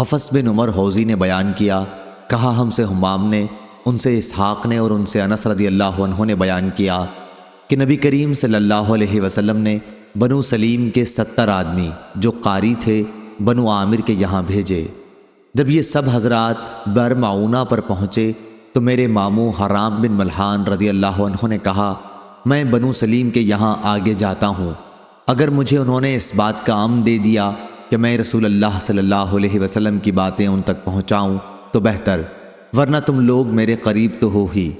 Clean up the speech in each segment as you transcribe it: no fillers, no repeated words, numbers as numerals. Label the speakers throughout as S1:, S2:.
S1: حفص بن عمر حوزی نے بیان کیا، کہا ہم سے حمام نے، ان سے اسحاق نے اور ان سے انس رضی اللہ عنہ نے بیان کیا کہ نبی کریم صلی اللہ علیہ وسلم نے بنو سلیم کے 70 آدمی جو قاری تھے بنو عامر کے یہاں بھیجے۔ جب یہ سب حضرات بر معونہ پر پہنچے تو میرے ماموں حرام بن ملحان رضی اللہ عنہ نے کہا، میں بنو سلیم کے یہاں آگے جاتا ہوں، اگر مجھے انہوں نے اس بات کا امن دے دیا کہ میں رسول اللہ صلی اللہ علیہ وسلم کی باتیں ان تک پہنچاؤں تو بہتر، ورنہ تم لوگ میرے قریب تو ہو ہی۔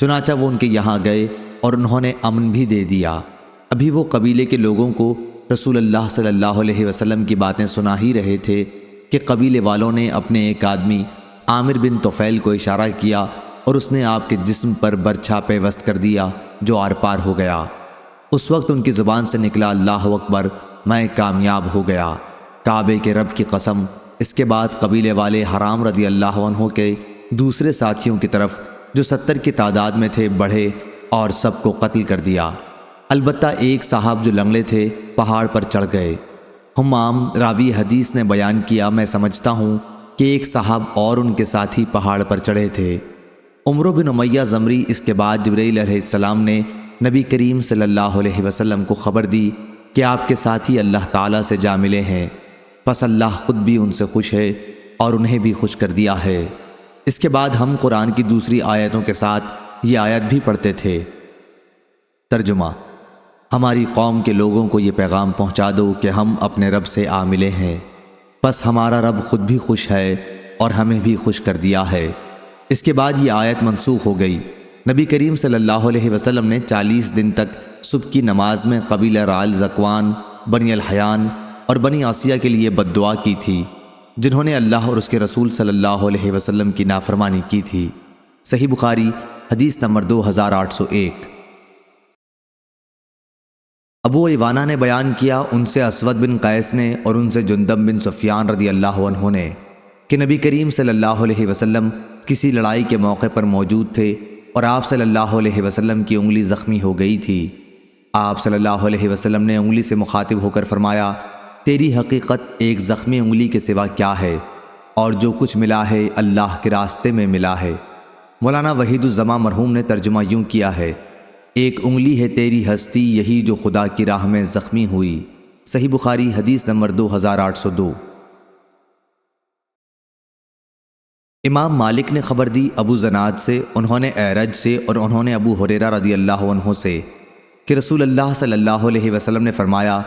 S1: چنانچہ وہ ان کے یہاں گئے اور انہوں نے امن بھی دے دیا۔ ابھی وہ قبیلے کے لوگوں کو رسول اللہ صلی اللہ علیہ وسلم کی باتیں سنا ہی رہے تھے کہ قبیلے والوں نے اپنے ایک آدمی عامر بن طفیل کو اشارہ کیا اور اس نے آپ کے جسم پر برچھا پیوست کر دیا جو آر پار ہو گیا۔ اس وقت ان کی زبان سے نکلا، اللہ اکبر، میں کامیاب ہو گیا، کعبے کے رب کی قسم۔ اس کے بعد قبیلے والے حرام رضی اللہ عنہ کے دوسرے ساتھیوں کی طرف جو 70 کی تعداد میں تھے بڑھے اور سب کو قتل کر دیا۔ البتہ ایک صاحب جو لنگڑے تھے پہاڑ پر چڑھ گئے۔ حمام راوی حدیث نے بیان کیا، میں سمجھتا ہوں کہ ایک صاحب اور ان کے ساتھی پہاڑ پر چڑھے تھے۔ عمر بن امیہ زمری اس کے بعد جبرائیل علیہ السلام نے نبی کریم صلی اللہ علیہ وسلم کو خبر دی کہ آپ کے ساتھی اللہ تعالیٰ سے جا ملے ہیں، پس اللہ خود بھی ان سے خوش ہے اور انہیں بھی خوش کر دیا ہے۔ اس کے بعد ہم قرآن کی دوسری آیتوں کے ساتھ یہ آیت بھی پڑھتے تھے۔ ترجمہ: ہماری قوم کے لوگوں کو یہ پیغام پہنچا دو کہ ہم اپنے رب سے آ ملے ہیں، پس ہمارا رب خود بھی خوش ہے اور ہمیں بھی خوش کر دیا ہے۔ اس کے بعد یہ آیت منسوخ ہو گئی۔ نبی کریم صلی اللہ علیہ وسلم نے 40 دن تک صبح کی نماز میں قبیلہ رعل زکوان، بنی الحیان اور بنی عاصیہ کے لیے بد دعا کی تھی، جنہوں نے اللہ اور اس کے رسول صلی اللہ علیہ وسلم کی نافرمانی کی تھی۔ صحیح بخاری حدیث نمبر 2801۔ ابو ایوانہ نے بیان کیا، ان سے اسود بن قیس نے اور ان سے جندب بن سفیان رضی اللہ عنہ نے کہ نبی کریم صلی اللہ علیہ وسلم کسی لڑائی کے موقع پر موجود تھے اور آپ صلی اللہ علیہ وسلم کی انگلی زخمی ہو گئی تھی۔ آپ صلی اللہ علیہ وسلم نے انگلی سے مخاطب ہو کر فرمایا، تیری حقیقت ایک زخمی انگلی کے سوا کیا ہے، اور جو کچھ ملا ہے اللہ کے راستے میں ملا ہے۔ مولانا وحید الزماں مرحوم نے ترجمہ یوں کیا ہے، ایک انگلی ہے تیری ہستی یہی جو خدا کی راہ میں زخمی ہوئی۔ صحیح بخاری حدیث نمبر 2802۔ امام مالک نے خبر دی ابو زناد سے، انہوں نے اعرج سے اور انہوں نے ابو ہریرہ رضی اللہ عنہ سے کہ رسول اللہ صلی اللہ علیہ وسلم نے فرمایا،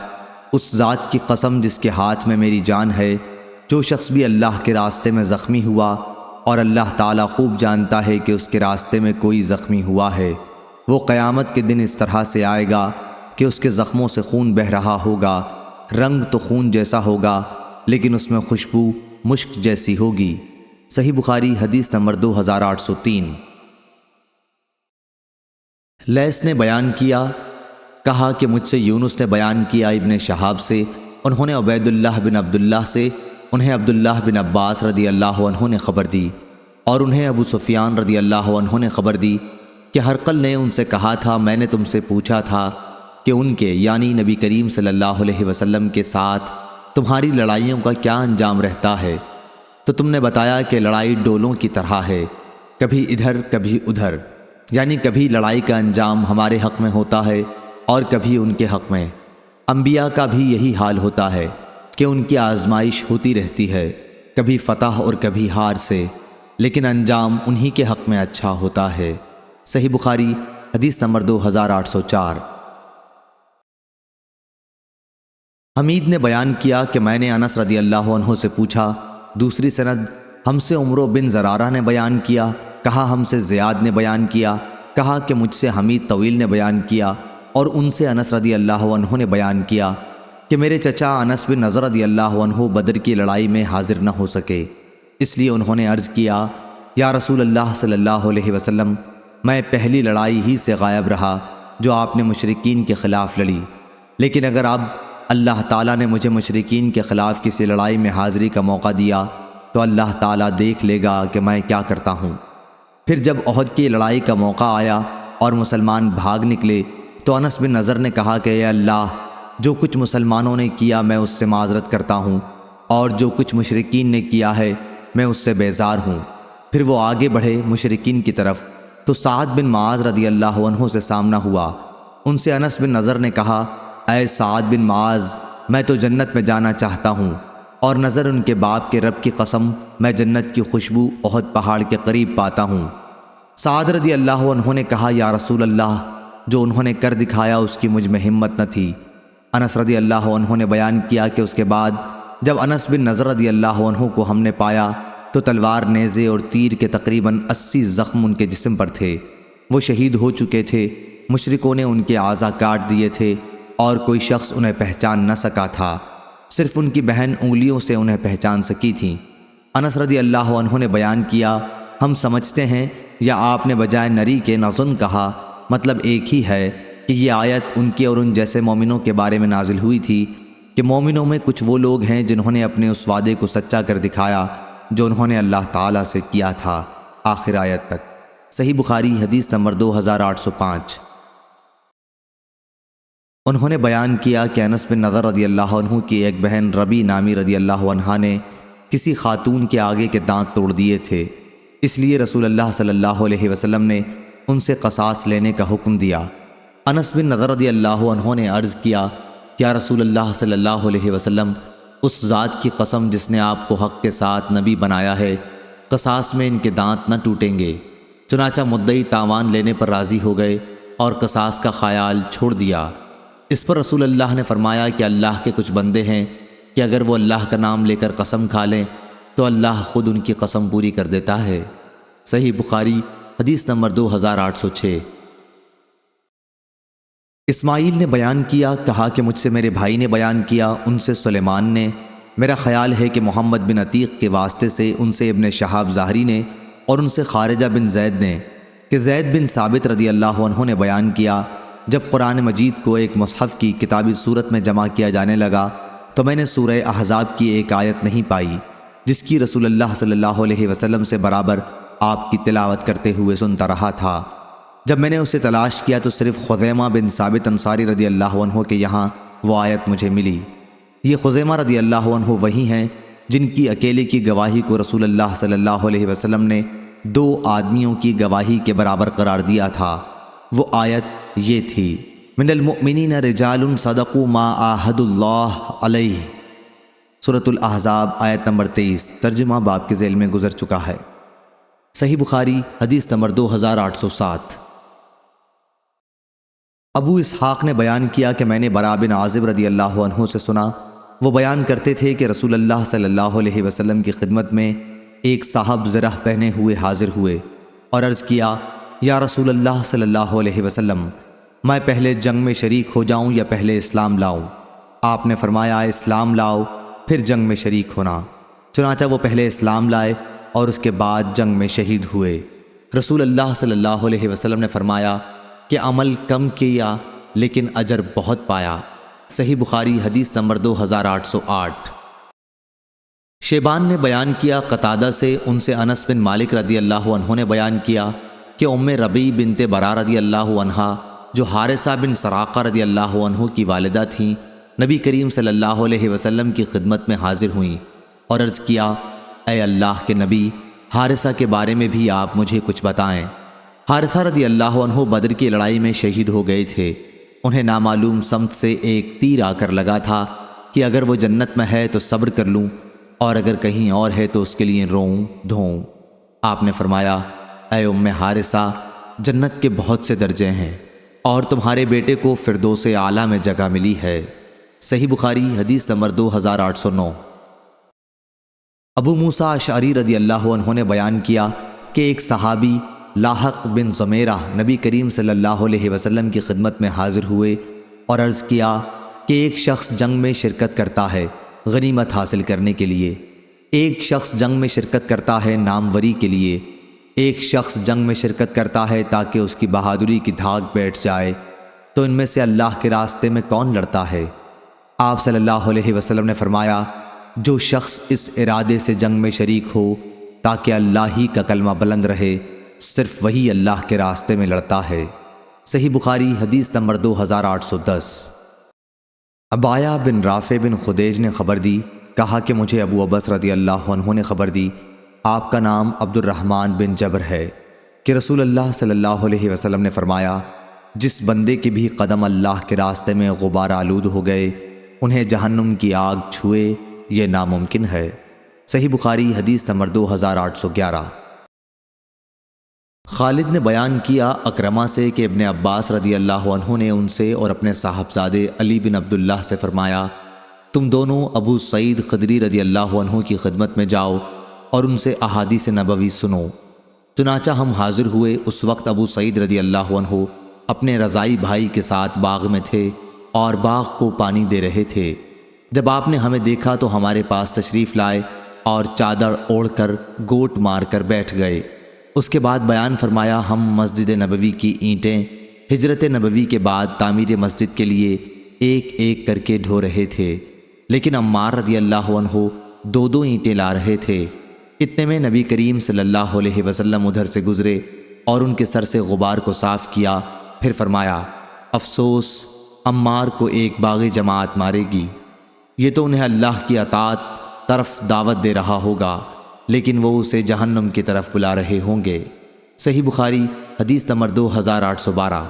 S1: اس ذات کی قسم جس کے ہاتھ میں میری جان ہے، جو شخص بھی اللہ کے راستے میں زخمی ہوا اور اللہ تعالیٰ خوب جانتا ہے کہ اس کے راستے میں کوئی زخمی ہوا ہے، وہ قیامت کے دن اس طرح سے آئے گا کہ اس کے زخموں سے خون بہہ رہا ہوگا، رنگ تو خون جیسا ہوگا لیکن اس میں خوشبو مشک جیسی ہوگی۔ صحیح بخاری حدیث نمبر 2803۔ لیث نے بیان کیا، کہا کہ مجھ سے یونس نے بیان کیا ابن شہاب سے، انہوں نے عبید اللہ بن عبداللہ سے، انہیں عبداللہ بن عباس رضی اللہ عنہ نے خبر دی اور انہیں ابو سفیان رضی اللہ عنہ نے خبر دی کہ ہرقل نے ان سے کہا تھا، میں نے تم سے پوچھا تھا کہ ان کے یعنی نبی کریم صلی اللہ علیہ وسلم کے ساتھ تمہاری لڑائیوں کا کیا انجام رہتا ہے، تو تم نے بتایا کہ لڑائی ڈولوں کی طرح ہے، کبھی ادھر کبھی ادھر، یعنی کبھی لڑائی کا انجام ہمارے حق میں ہوتا ہے اور کبھی ان کے حق میں۔ انبیاء کا بھی یہی حال ہوتا ہے کہ ان کی آزمائش ہوتی رہتی ہے، کبھی فتح اور کبھی ہار سے، لیکن انجام انہی کے حق میں اچھا ہوتا ہے۔ صحیح بخاری حدیث نمبر 2804۔ حمید نے بیان کیا کہ میں نے انس رضی اللہ عنہ سے پوچھا۔ دوسری سند ہم سے عمرو بن زرارہ نے بیان کیا، کہا ہم سے زیاد نے بیان کیا، کہا کہ مجھ سے حمید طویل نے بیان کیا اور ان سے انس رضی اللہ عنہ نے بیان کیا کہ میرے چچا انس بن نضر رضی اللہ عنہ بدر کی لڑائی میں حاضر نہ ہو سکے، اس لیے انہوں نے عرض کیا، یا رسول اللہ صلی اللہ علیہ وسلم، میں پہلی لڑائی ہی سے غائب رہا جو آپ نے مشرکین کے خلاف لڑی، لیکن اگر اب اللہ تعالیٰ نے مجھے مشرکین کے خلاف کسی لڑائی میں حاضری کا موقع دیا تو اللہ تعالیٰ دیکھ لے گا کہ میں کیا کرتا ہوں۔ پھر جب احد کی لڑائی کا موقع آیا اور مسلمان بھاگ نکلے تو انس بن نضر نے کہا کہ اے اللہ، جو کچھ مسلمانوں نے کیا میں اس سے معذرت کرتا ہوں، اور جو کچھ مشرکین نے کیا ہے میں اس سے بیزار ہوں۔ پھر وہ آگے بڑھے مشرکین کی طرف تو سعد بن معاذ رضی اللہ عنہ سے سامنا ہوا۔ ان سے انس بن نضر نے کہا، اے سعد بن معاذ، میں تو جنت میں جانا چاہتا ہوں، اور نظر ان کے باپ کے رب کی قسم میں جنت کی خوشبو احد پہاڑ کے قریب پاتا ہوں۔ سعد رضی اللہ عنہ نے کہا، یا رسول اللہ، جو انہوں نے کر دکھایا اس کی مجھ میں ہمت نہ تھی۔ انس رضی اللہ عنہ نے بیان کیا کہ اس کے بعد جب انس بن نضر رضی اللہ عنہ کو ہم نے پایا تو تلوار، نیزے اور تیر کے تقریباً 80 زخم ان کے جسم پر تھے۔ وہ شہید ہو چکے تھے، مشرکوں نے ان کے اعضاء کاٹ دیے تھے اور کوئی شخص انہیں پہچان نہ سکا تھا، صرف ان کی بہن انگلیوں سے انہیں پہچان سکی تھیں۔ انس رضی اللہ عنہ نے بیان کیا، ہم سمجھتے ہیں یا آپ نے بجائے نری کے نظن کہا، مطلب ایک ہی ہے کہ یہ آیت ان کے اور ان جیسے مومنوں کے بارے میں نازل ہوئی تھی کہ مومنوں میں کچھ وہ لوگ ہیں جنہوں نے اپنے اس وعدے کو سچا کر دکھایا جو انہوں نے اللہ تعالیٰ سے کیا تھا، آخر آیت تک۔ صحیح بخاری حدیث نمبر 2805۔ انہوں نے بیان کیا کہ انس بن نضر رضی اللہ عنہ کی ایک بہن ربی نامی رضی اللہ عنہا نے کسی خاتون کے آگے کے دانت توڑ دیے تھے، اس لیے رسول اللہ صلی اللہ علیہ وسلم نے ان سے قصاص لینے کا حکم دیا۔ انس بن نضر رضی اللہ عنہ نے عرض کیا، کیا رسول اللہ صلی اللہ علیہ وسلم، اس ذات کی قسم جس نے آپ کو حق کے ساتھ نبی بنایا ہے، قصاص میں ان کے دانت نہ ٹوٹیں گے؟ چنانچہ مدعی تاوان لینے پر راضی ہو گئے اور قصاص کا خیال چھوڑ دیا۔ اس پر رسول اللہ نے فرمایا کہ اللہ کے کچھ بندے ہیں کہ اگر وہ اللہ کا نام لے کر قسم کھا لیں تو اللہ خود ان کی قسم پوری کر دیتا ہے۔ صحیح بخاری حدیث نمبر 2806۔ اسماعیل نے بیان کیا، کہا کہ مجھ سے میرے بھائی نے بیان کیا، ان سے سلیمان نے، میرا خیال ہے کہ محمد بن عتیق کے واسطے سے ان سے ابن شہاب ظاہری نے، اور ان سے خارجہ بن زید نے، کہ زید بن ثابت رضی اللہ عنہ نے بیان کیا، جب قرآن مجید کو ایک مصحف کی کتابی صورت میں جمع کیا جانے لگا تو میں نے سورہ احزاب کی ایک آیت نہیں پائی جس کی رسول اللہ صلی اللہ علیہ وسلم سے برابر آپ کی تلاوت کرتے ہوئے سنتا رہا تھا۔ جب میں نے اسے تلاش کیا تو صرف خزیمہ بن ثابت انصاری رضی اللہ عنہ کے یہاں وہ آیت مجھے ملی۔ یہ خزیمہ رضی اللہ عنہ وہی ہیں جن کی اکیلے کی گواہی کو رسول اللہ صلی اللہ علیہ وسلم نے 2 آدمیوں کی گواہی کے برابر قرار دیا تھا۔ وہ آیت یہ تھی، من المؤمنین رجال صدقوا ما عاہدوا اللہ علیہ، سورۃ الاحزاب آیت نمبر 23، ترجمہ باب کے ذیل میں گزر چکا ہے۔ صحیح بخاری حدیث نمبر 2807۔ ابو اسحاق نے بیان کیا کہ میں نے برا بن عازب رضی اللہ عنہ سے سنا، وہ بیان کرتے تھے کہ رسول اللہ صلی اللہ علیہ وسلم کی خدمت میں ایک صاحب زرہ پہنے ہوئے حاضر ہوئے اور عرض کیا، یا رسول اللہ صلی اللہ علیہ وسلم، میں پہلے جنگ میں شریک ہو جاؤں یا پہلے اسلام لاؤں؟ آپ نے فرمایا، اسلام لاؤ پھر جنگ میں شریک ہونا۔ چنانچہ وہ پہلے اسلام لائے اور اس کے بعد جنگ میں شہید ہوئے۔ رسول اللہ صلی اللہ علیہ وسلم نے فرمایا کہ عمل کم کیا لیکن اجر بہت پایا۔ صحیح بخاری حدیث نمبر 2808۔ شیبان نے بیان کیا قتادہ سے، ان سے انس بن مالک رضی اللہ عنہ نے بیان کیا کہ ام ربیع بنت برا رضی اللہ عنہا، جو حارثہ بن سراقہ رضی اللہ عنہ کی والدہ تھیں، نبی کریم صلی اللہ علیہ وسلم کی خدمت میں حاضر ہوئیں اور عرض کیا، اے اللہ کے نبی، حارثہ کے بارے میں بھی آپ مجھے کچھ بتائیں۔ حارثہ رضی اللہ عنہ بدر کی لڑائی میں شہید ہو گئے تھے۔ انہیں نامعلوم سمت سے ایک تیر آ کر لگا تھا کہ اگر وہ جنت میں ہے تو صبر کر لوں اور اگر کہیں اور ہے تو اس کے لیے روؤں دھوؤں۔ آپ نے فرمایا، اے ام حارثہ، جنت کے بہت سے درجے ہیں اور تمہارے بیٹے کو فردوس اعلیٰ میں جگہ ملی ہے۔ صحیح بخاری حدیث نمبر 2809۔ ابو موسیٰ اشعری رضی اللہ عنہ نے بیان کیا کہ ایک صحابی لاحق بن زمیرہ نبی کریم صلی اللہ علیہ وسلم کی خدمت میں حاضر ہوئے اور عرض کیا کہ ایک شخص جنگ میں شرکت کرتا ہے غنیمت حاصل کرنے کے لیے، ایک شخص جنگ میں شرکت کرتا ہے ناموری کے لیے، ایک شخص جنگ میں شرکت کرتا ہے تاکہ اس کی بہادری کی دھاک بیٹھ جائے، تو ان میں سے اللہ کے راستے میں کون لڑتا ہے؟ آپ صلی اللہ علیہ وسلم نے فرمایا، جو شخص اس ارادے سے جنگ میں شریک ہو تاکہ اللہ ہی کا کلمہ بلند رہے، صرف وہی اللہ کے راستے میں لڑتا ہے۔ صحیح بخاری حدیث نمبر 2810۔ عبایہ بن رافع بن خدیج نے خبر دی کہا کہ مجھے ابو عبس رضی اللہ عنہ نے خبر دی، آپ کا نام عبد الرحمن بن جبر ہے، کہ رسول اللہ صلی اللہ علیہ وسلم نے فرمایا، جس بندے کے بھی قدم اللہ کے راستے میں غبار آلود ہو گئے انہیں جہنم کی آگ چھوئے یہ ناممکن ہے۔ صحیح بخاری حدیث نمبر 2811۔ خالد نے بیان کیا اکرمہ سے کہ ابن عباس رضی اللہ عنہ نے ان سے اور اپنے صاحبزادے علی بن عبداللہ سے فرمایا، تم دونوں ابو سعید خدری رضی اللہ عنہ کی خدمت میں جاؤ اور ان سے احادیث نبوی سنو۔ چنانچہ ہم حاضر ہوئے۔ اس وقت ابو سعید رضی اللہ عنہ اپنے رضائی بھائی کے ساتھ باغ میں تھے اور باغ کو پانی دے رہے تھے۔ جب آپ نے ہمیں دیکھا تو ہمارے پاس تشریف لائے اور چادر اوڑھ کر گوٹ مار کر بیٹھ گئے۔ اس کے بعد بیان فرمایا، ہم مسجد نبوی کی اینٹیں ہجرت نبوی کے بعد تعمیر مسجد کے لیے ایک ایک کر کے ڈھو رہے تھے، لیکن عمار رضی اللہ عنہ دو دو اینٹیں لا رہے تھے۔ اتنے میں نبی کریم صلی اللہ علیہ وسلم ادھر سے گزرے اور ان کے سر سے غبار کو صاف کیا، پھر فرمایا، افسوس عمار کو ایک باغی جماعت مارے گی، یہ تو انہیں اللہ کی اطاعت طرف دعوت دے رہا ہوگا، لیکن وہ اسے جہنم کی طرف بلا رہے ہوں گے۔ صحیح بخاری حدیث نمبر 2812۔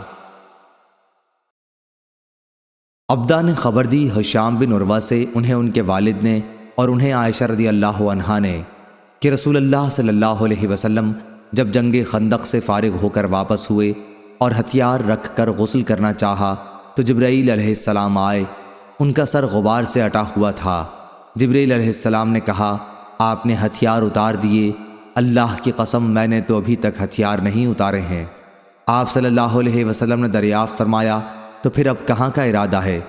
S1: عبدہ نے خبر دی ہشام بن عروہ سے، انہیں ان کے والد نے اور انہیں عائشہ رضی اللہ عنہا نے، کہ رسول اللہ صلی اللہ علیہ وسلم جب جنگ خندق سے فارغ ہو کر واپس ہوئے اور ہتھیار رکھ کر غسل کرنا چاہا تو جبرائیل علیہ السلام آئے، ان کا سر غبار سے اٹا ہوا تھا۔ جبرائیل علیہ السلام نے کہا، آپ نے ہتھیار اتار دیے، اللہ کی قسم میں نے تو ابھی تک ہتھیار نہیں اتارے ہیں۔ آپ صلی اللہ علیہ وسلم نے دریافت فرمایا، تو پھر اب کہاں کا ارادہ ہے؟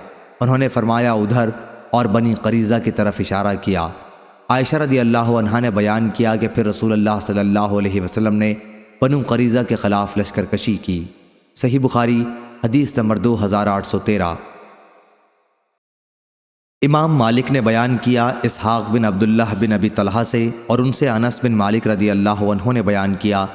S1: انہوں نے فرمایا، ادھر، اور بنی قریظہ کی طرف اشارہ کیا۔ عائشہ رضی اللہ عنہا نے بیان کیا کہ پھر رسول اللہ صلی اللہ علیہ وسلم نے بنو قریظہ کے خلاف لشکر کشی کی۔ صحیح بخاری حدیث نمبر 2813۔ امام مالک نے بیان کیا اسحاق بن عبداللہ بن ابی طلحہ سے، اور ان سے انس بن مالک رضی اللہ عنہ نے بیان کیا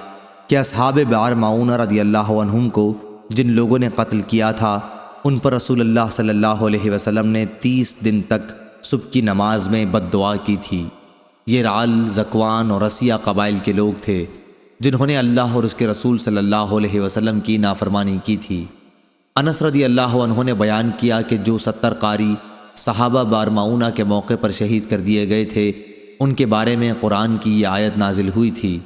S1: کہ اصحاب بئر معونہ رضی اللہ عنہم کو جن لوگوں نے قتل کیا تھا، ان پر رسول اللہ صلی اللہ علیہ وسلم نے 30 دن تک صبح کی نماز میں بد دعا کی تھی۔ یہ رعل، زکوان اور رسیہ قبائل کے لوگ تھے جنہوں نے اللہ اور اس کے رسول صلی اللہ علیہ وسلم کی نافرمانی کی تھی۔ انس رضی اللہ عنہ نے بیان کیا کہ جو 70 قاری صحابہ بئر معونہ کے موقع پر شہید کر دیے گئے تھے، ان کے بارے میں قرآن کی یہ آیت نازل ہوئی تھی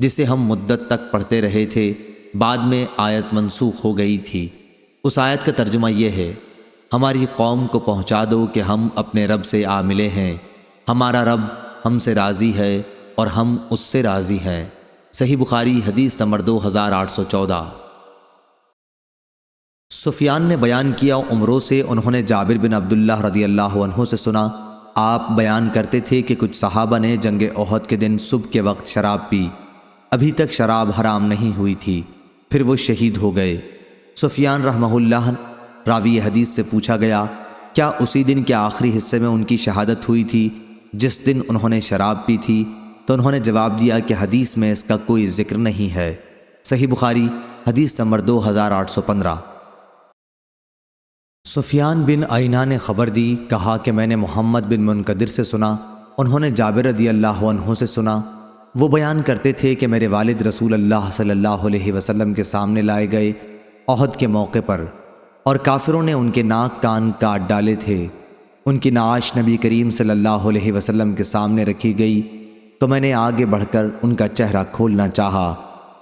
S1: جسے ہم مدت تک پڑھتے رہے تھے، بعد میں آیت منسوخ ہو گئی تھی۔ اس آیت کا ترجمہ یہ ہے، ہماری قوم کو پہنچا دو کہ ہم اپنے رب سے آ ملے ہیں، ہمارا رب ہم سے راضی ہے اور ہم اس سے راضی ہیں۔ صحیح بخاری حدیث نمبر 2814۔ سفیان نے بیان کیا عمروں سے، انہوں نے جابر بن عبداللہ رضی اللہ عنہ سے سنا، آپ بیان کرتے تھے کہ کچھ صحابہ نے جنگ احد کے دن صبح کے وقت شراب پی، ابھی تک شراب حرام نہیں ہوئی تھی، پھر وہ شہید ہو گئے۔ سفیان رحمہ اللہ راوی حدیث سے پوچھا گیا، کیا اسی دن کے آخری حصے میں ان کی شہادت ہوئی تھی جس دن انہوں نے شراب پی تھی؟ تو انہوں نے جواب دیا کہ حدیث میں اس کا کوئی ذکر نہیں ہے۔ صحیح بخاری حدیث نمبر 2815۔ سفیان بن عینہ نے خبر دی، کہا کہ میں نے محمد بن منقدر سے سنا، انہوں نے جابر رضی اللہ عنہ سے سنا، وہ بیان کرتے تھے کہ میرے والد رسول اللہ صلی اللہ علیہ وسلم کے سامنے لائے گئے احد کے موقع پر، اور کافروں نے ان کے ناک کان کاٹ ڈالے تھے۔ ان کی نعش نبی کریم صلی اللہ علیہ وسلم کے سامنے رکھی گئی تو میں نے آگے بڑھ کر ان کا چہرہ کھولنا چاہا،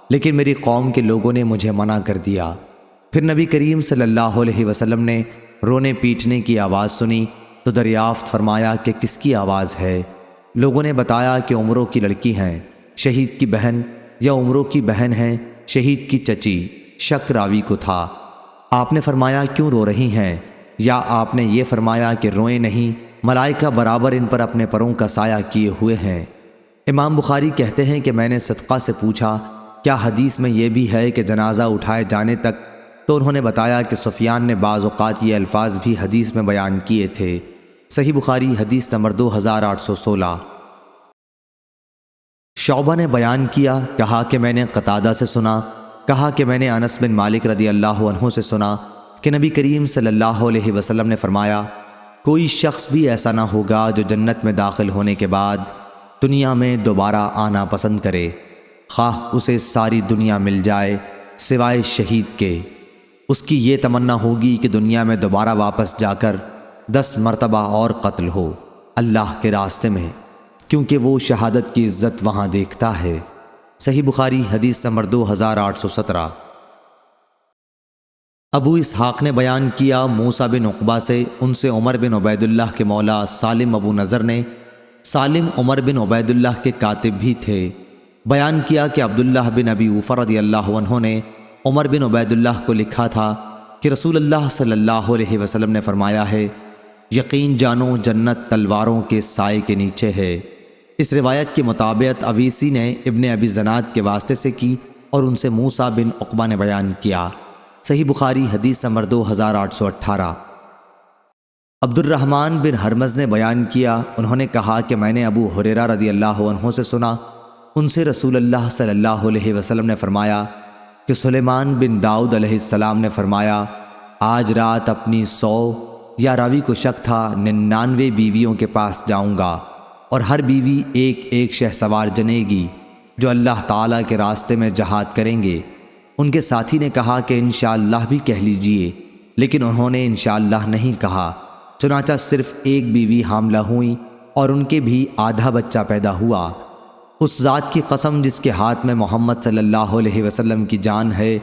S1: لیکن میری قوم کے لوگوں نے مجھے منع کر دیا۔ پھر نبی کریم صلی اللہ علیہ وسلم نے رونے پیٹنے کی آواز سنی تو دریافت فرمایا کہ کس کی آواز ہے؟ لوگوں نے بتایا کہ عمروں کی لڑکی ہیں، شہید کی بہن، یا عمروں کی بہن ہیں، شہید کی چچی، شک راوی کو تھا۔ آپ نے فرمایا کیوں رو رہی ہیں؟ یا آپ نے یہ فرمایا کہ روئیں نہیں، ملائکہ برابر ان پر اپنے پروں کا سایہ کیے ہوئے ہیں۔ امام بخاری کہتے ہیں کہ میں نے صدقہ سے پوچھا کیا حدیث میں یہ بھی ہے کہ جنازہ اٹھائے جانے تک؟ تو انہوں نے بتایا کہ سفیان نے بعض اوقات یہ الفاظ بھی حدیث میں بیان کیے تھے۔ صحیح بخاری حدیث نمبر 2816۔ شعبہ نے بیان کیا، کہا کہ میں نے قتادہ سے سنا، کہا کہ میں نے انس بن مالک رضی اللہ عنہ سے سنا کہ نبی کریم صلی اللہ علیہ وسلم نے فرمایا، کوئی شخص بھی ایسا نہ ہوگا جو جنت میں داخل ہونے کے بعد دنیا میں دوبارہ آنا پسند کرے، خواہ اسے ساری دنیا مل جائے سوائے شہید کے۔ اس کی یہ تمنا ہوگی کہ دنیا میں دوبارہ واپس جا کر 10 مرتبہ اور قتل ہو اللہ کے راستے میں، کیونکہ وہ شہادت کی عزت وہاں دیکھتا ہے۔ صحیح بخاری حدیث نمبر 2817۔ ابو اسحاق نے بیان کیا موسیٰ بن عقبہ سے، ان سے عمر بن عبید اللہ کے مولا سالم ابو نضر نے، سالم عمر بن عبید اللہ کے کاتب بھی تھے، بیان کیا کہ عبداللہ بن ابی اوفا رضی اللہ عنہ نے عمر بن عبید اللہ کو لکھا تھا کہ رسول اللہ صلی اللہ علیہ وسلم نے فرمایا ہے، یقین جانو جنت تلواروں کے سائے کے نیچے ہے۔ اس روایت کی مطابقت اویسی نے ابن ابی زناد کے واسطے سے کی اور ان سے موسیٰ بن عقبہ نے بیان کیا۔ صحیح بخاری حدیث نمبر 2818۔ عبد الرحمن بن حرمز نے بیان کیا، انہوں نے کہا کہ میں نے ابو ہریرہ رضی اللہ عنہ سے سنا، ان سے رسول اللہ صلی اللہ علیہ وسلم نے فرمایا کہ سلیمان بن داؤد علیہ السلام نے فرمایا، آج رات اپنی 100 یا راوی کو شک تھا 99 بیویوں کے پاس جاؤں گا، اور ہر بیوی ایک ایک شہسوار جنے گی جو اللہ تعالیٰ کے راستے میں جہاد کریں گے۔ ان کے ساتھی نے کہا کہ انشاءاللہ بھی کہہ لیجئے، لیکن انہوں نے انشاءاللہ نہیں کہا، چنانچہ صرف ایک بیوی حاملہ ہوئیں اور ان کے بھی آدھا بچہ پیدا ہوا۔ اس ذات کی قسم جس کے ہاتھ میں محمد صلی اللہ علیہ وسلم کی جان ہے،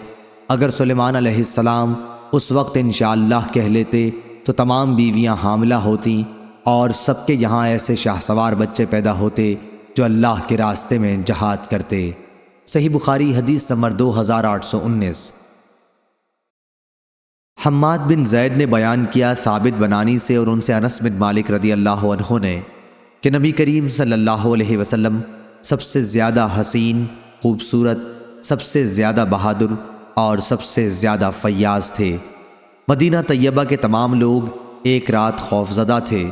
S1: اگر سلیمان علیہ السلام اس وقت انشاءاللہ کہہ لیتے تو تمام بیویاں حاملہ ہوتیں اور سب کے یہاں ایسے شاہ سوار بچے پیدا ہوتے جو اللہ کے راستے میں جہاد کرتے۔ صحیح بخاری حدیث نمبر 2819۔ حماد بن زید نے بیان کیا ثابت بنانی سے اور ان سے انس بن مالک رضی اللہ عنہ نے کہ نبی کریم صلی اللہ علیہ وسلم سب سے زیادہ حسین، خوبصورت، سب سے زیادہ بہادر اور سب سے زیادہ فیاض تھے۔ مدینہ طیبہ کے تمام لوگ ایک رات خوفزدہ تھے،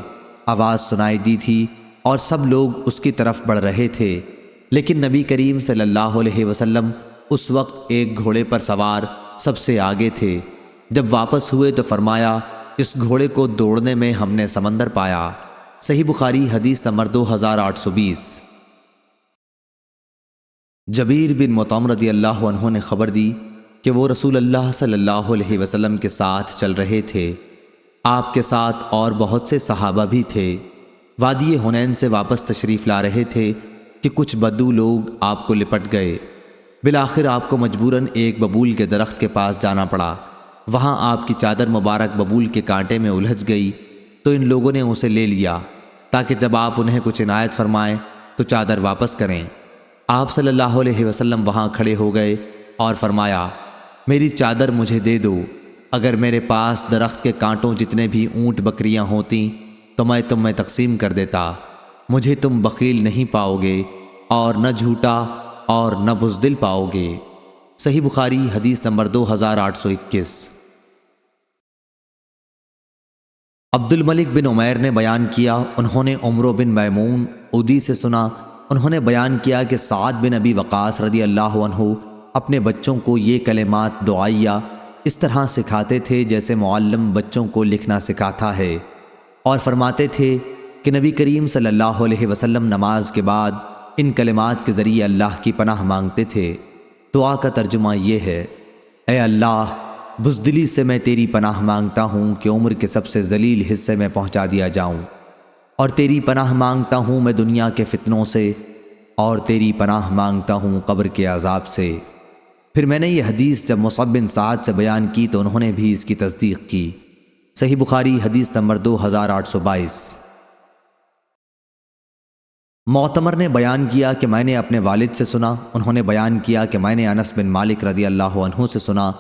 S1: آواز سنائی دی تھی اور سب لوگ اس کی طرف بڑھ رہے تھے، لیکن نبی کریم صلی اللہ علیہ وسلم اس وقت ایک گھوڑے پر سوار سب سے آگے تھے۔ جب واپس ہوئے تو فرمایا، اس گھوڑے کو دوڑنے میں ہم نے سمندر پایا۔ صحیح بخاری حدیث نمبر 2820۔ جبیر بن مطعم رضی اللہ عنہ نے خبر دی کہ وہ رسول اللہ صلی اللہ علیہ وسلم کے ساتھ چل رہے تھے، آپ کے ساتھ اور بہت سے صحابہ بھی تھے، وادی حنین سے واپس تشریف لا رہے تھے کہ کچھ بدو لوگ آپ کو لپٹ گئے۔ بالآخر آپ کو مجبوراً ایک ببول کے درخت کے پاس جانا پڑا، وہاں آپ کی چادر مبارک ببول کے کانٹے میں الجھ گئی تو ان لوگوں نے اسے لے لیا تاکہ جب آپ انہیں کچھ عنایت فرمائیں تو چادر واپس کریں۔ آپ صلی اللہ علیہ وسلم وہاں کھڑے ہو گئے اور فرمایا، میری چادر مجھے دے دو، اگر میرے پاس درخت کے کانٹوں جتنے بھی اونٹ بکریاں ہوتیں تو میں تم میں تقسیم کر دیتا، مجھے تم بخیل نہیں پاؤ گے اور نہ جھوٹا اور نہ بزدل پاؤ گے۔ صحیح بخاری حدیث نمبر 2821۔ عبد الملک بن عمیر نے بیان کیا، انہوں نے عمرو بن میمون عدی سے سنا، انہوں نے بیان کیا کہ سعد بن ابی وقاص رضی اللہ عنہ اپنے بچوں کو یہ کلمات دعائیہ اس طرح سکھاتے تھے جیسے معلم بچوں کو لکھنا سکھاتا ہے، اور فرماتے تھے کہ نبی کریم صلی اللہ علیہ وسلم نماز کے بعد ان کلمات کے ذریعے اللہ کی پناہ مانگتے تھے۔ دعا کا ترجمہ یہ ہے، اے اللہ، بزدلی سے میں تیری پناہ مانگتا ہوں کہ عمر کے سب سے ذلیل حصے میں پہنچا دیا جاؤں، اور تیری پناہ مانگتا ہوں میں دنیا کے فتنوں سے، اور تیری پناہ مانگتا ہوں قبر کے عذاب سے۔ پھر میں نے یہ حدیث جب مصعب بن سعد سے بیان کی تو انہوں نے بھی اس کی تصدیق کی۔ صحیح بخاری حدیث نمبر 2822۔ معتمر نے بیان کیا کہ میں نے اپنے والد سے سنا، انہوں نے بیان کیا کہ میں نے انس بن مالک رضی اللہ عنہ سے سنا،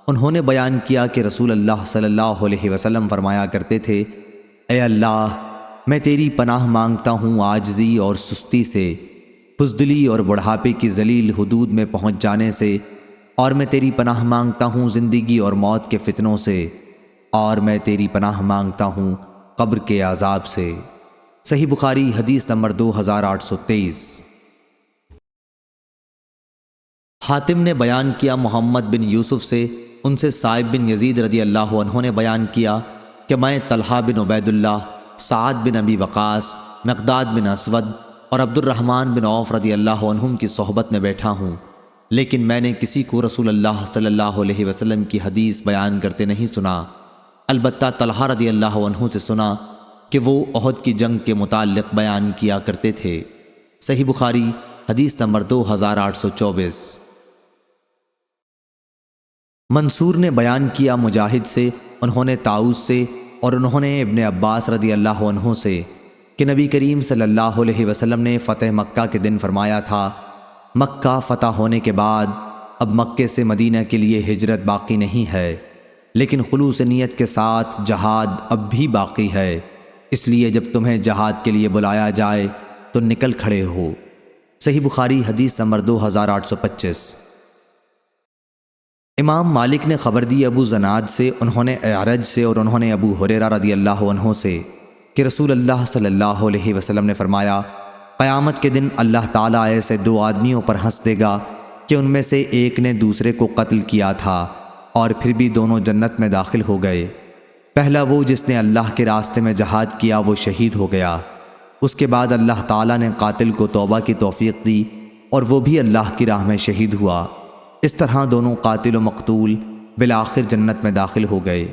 S1: انہوں نے بیان کیا کہ رسول اللہ صلی اللہ علیہ وسلم فرمایا کرتے تھے، اے اللہ، میں تیری پناہ مانگتا ہوں عاجزی اور سستی سے، بزدلی اور بڑھاپے کی ذلیل حدود میں پہنچ جانے سے، اور میں تیری پناہ مانگتا ہوں زندگی اور موت کے فتنوں سے، اور میں تیری پناہ مانگتا ہوں قبر کے عذاب سے۔ صحیح بخاری حدیث نمبر 2823۔ حاتم نے بیان کیا محمد بن یوسف سے، ان سے صائب بن یزید رضی اللہ عنہ نے بیان کیا، کہ میں طلحہ بن عبید اللہ، سعد بن ابی وقاص، مقداد بن اسود اور عبد الرحمن بن عوف رضی اللہ عنہم کی صحبت میں بیٹھا ہوں، لیکن میں نے کسی کو رسول اللہ صلی اللہ علیہ وسلم کی حدیث بیان کرتے نہیں سنا، البتہ طلحہ رضی اللہ عنہ سے سنا کہ وہ احد کی جنگ کے متعلق بیان کیا کرتے تھے۔ صحیح بخاری حدیث نمبر 2824۔ منصور نے بیان کیا مجاہد سے، انہوں نے طاؤس سے اور انہوں نے ابن عباس رضی اللہ عنہ سے کہ نبی کریم صلی اللہ علیہ وسلم نے فتح مکہ کے دن فرمایا تھا، مکہ فتح ہونے کے بعد اب مکے سے مدینہ کے لیے ہجرت باقی نہیں ہے، لیکن خلوص نیت کے ساتھ جہاد اب بھی باقی ہے، اس لیے جب تمہیں جہاد کے لیے بلایا جائے تو نکل کھڑے ہو۔ صحیح بخاری حدیث نمبر 2825۔ امام مالک نے خبر دی ابو زناد سے، انہوں نے اعرج سے اور انہوں نے ابو ہریرہ رضی اللہ عنہ سے کہ رسول اللہ صلی اللہ علیہ وسلم نے فرمایا، قیامت کے دن اللہ تعالیٰ ایسے دو آدمیوں پر ہنس دے گا کہ ان میں سے ایک نے دوسرے کو قتل کیا تھا اور پھر بھی دونوں جنت میں داخل ہو گئے۔ پہلا وہ جس نے اللہ کے راستے میں جہاد کیا وہ شہید ہو گیا، اس کے بعد اللہ تعالیٰ نے قاتل کو توبہ کی توفیق دی اور وہ بھی اللہ کی راہ میں شہید ہوا، اس طرح دونوں قاتل و مقتول بالآخر جنت میں داخل ہو گئے۔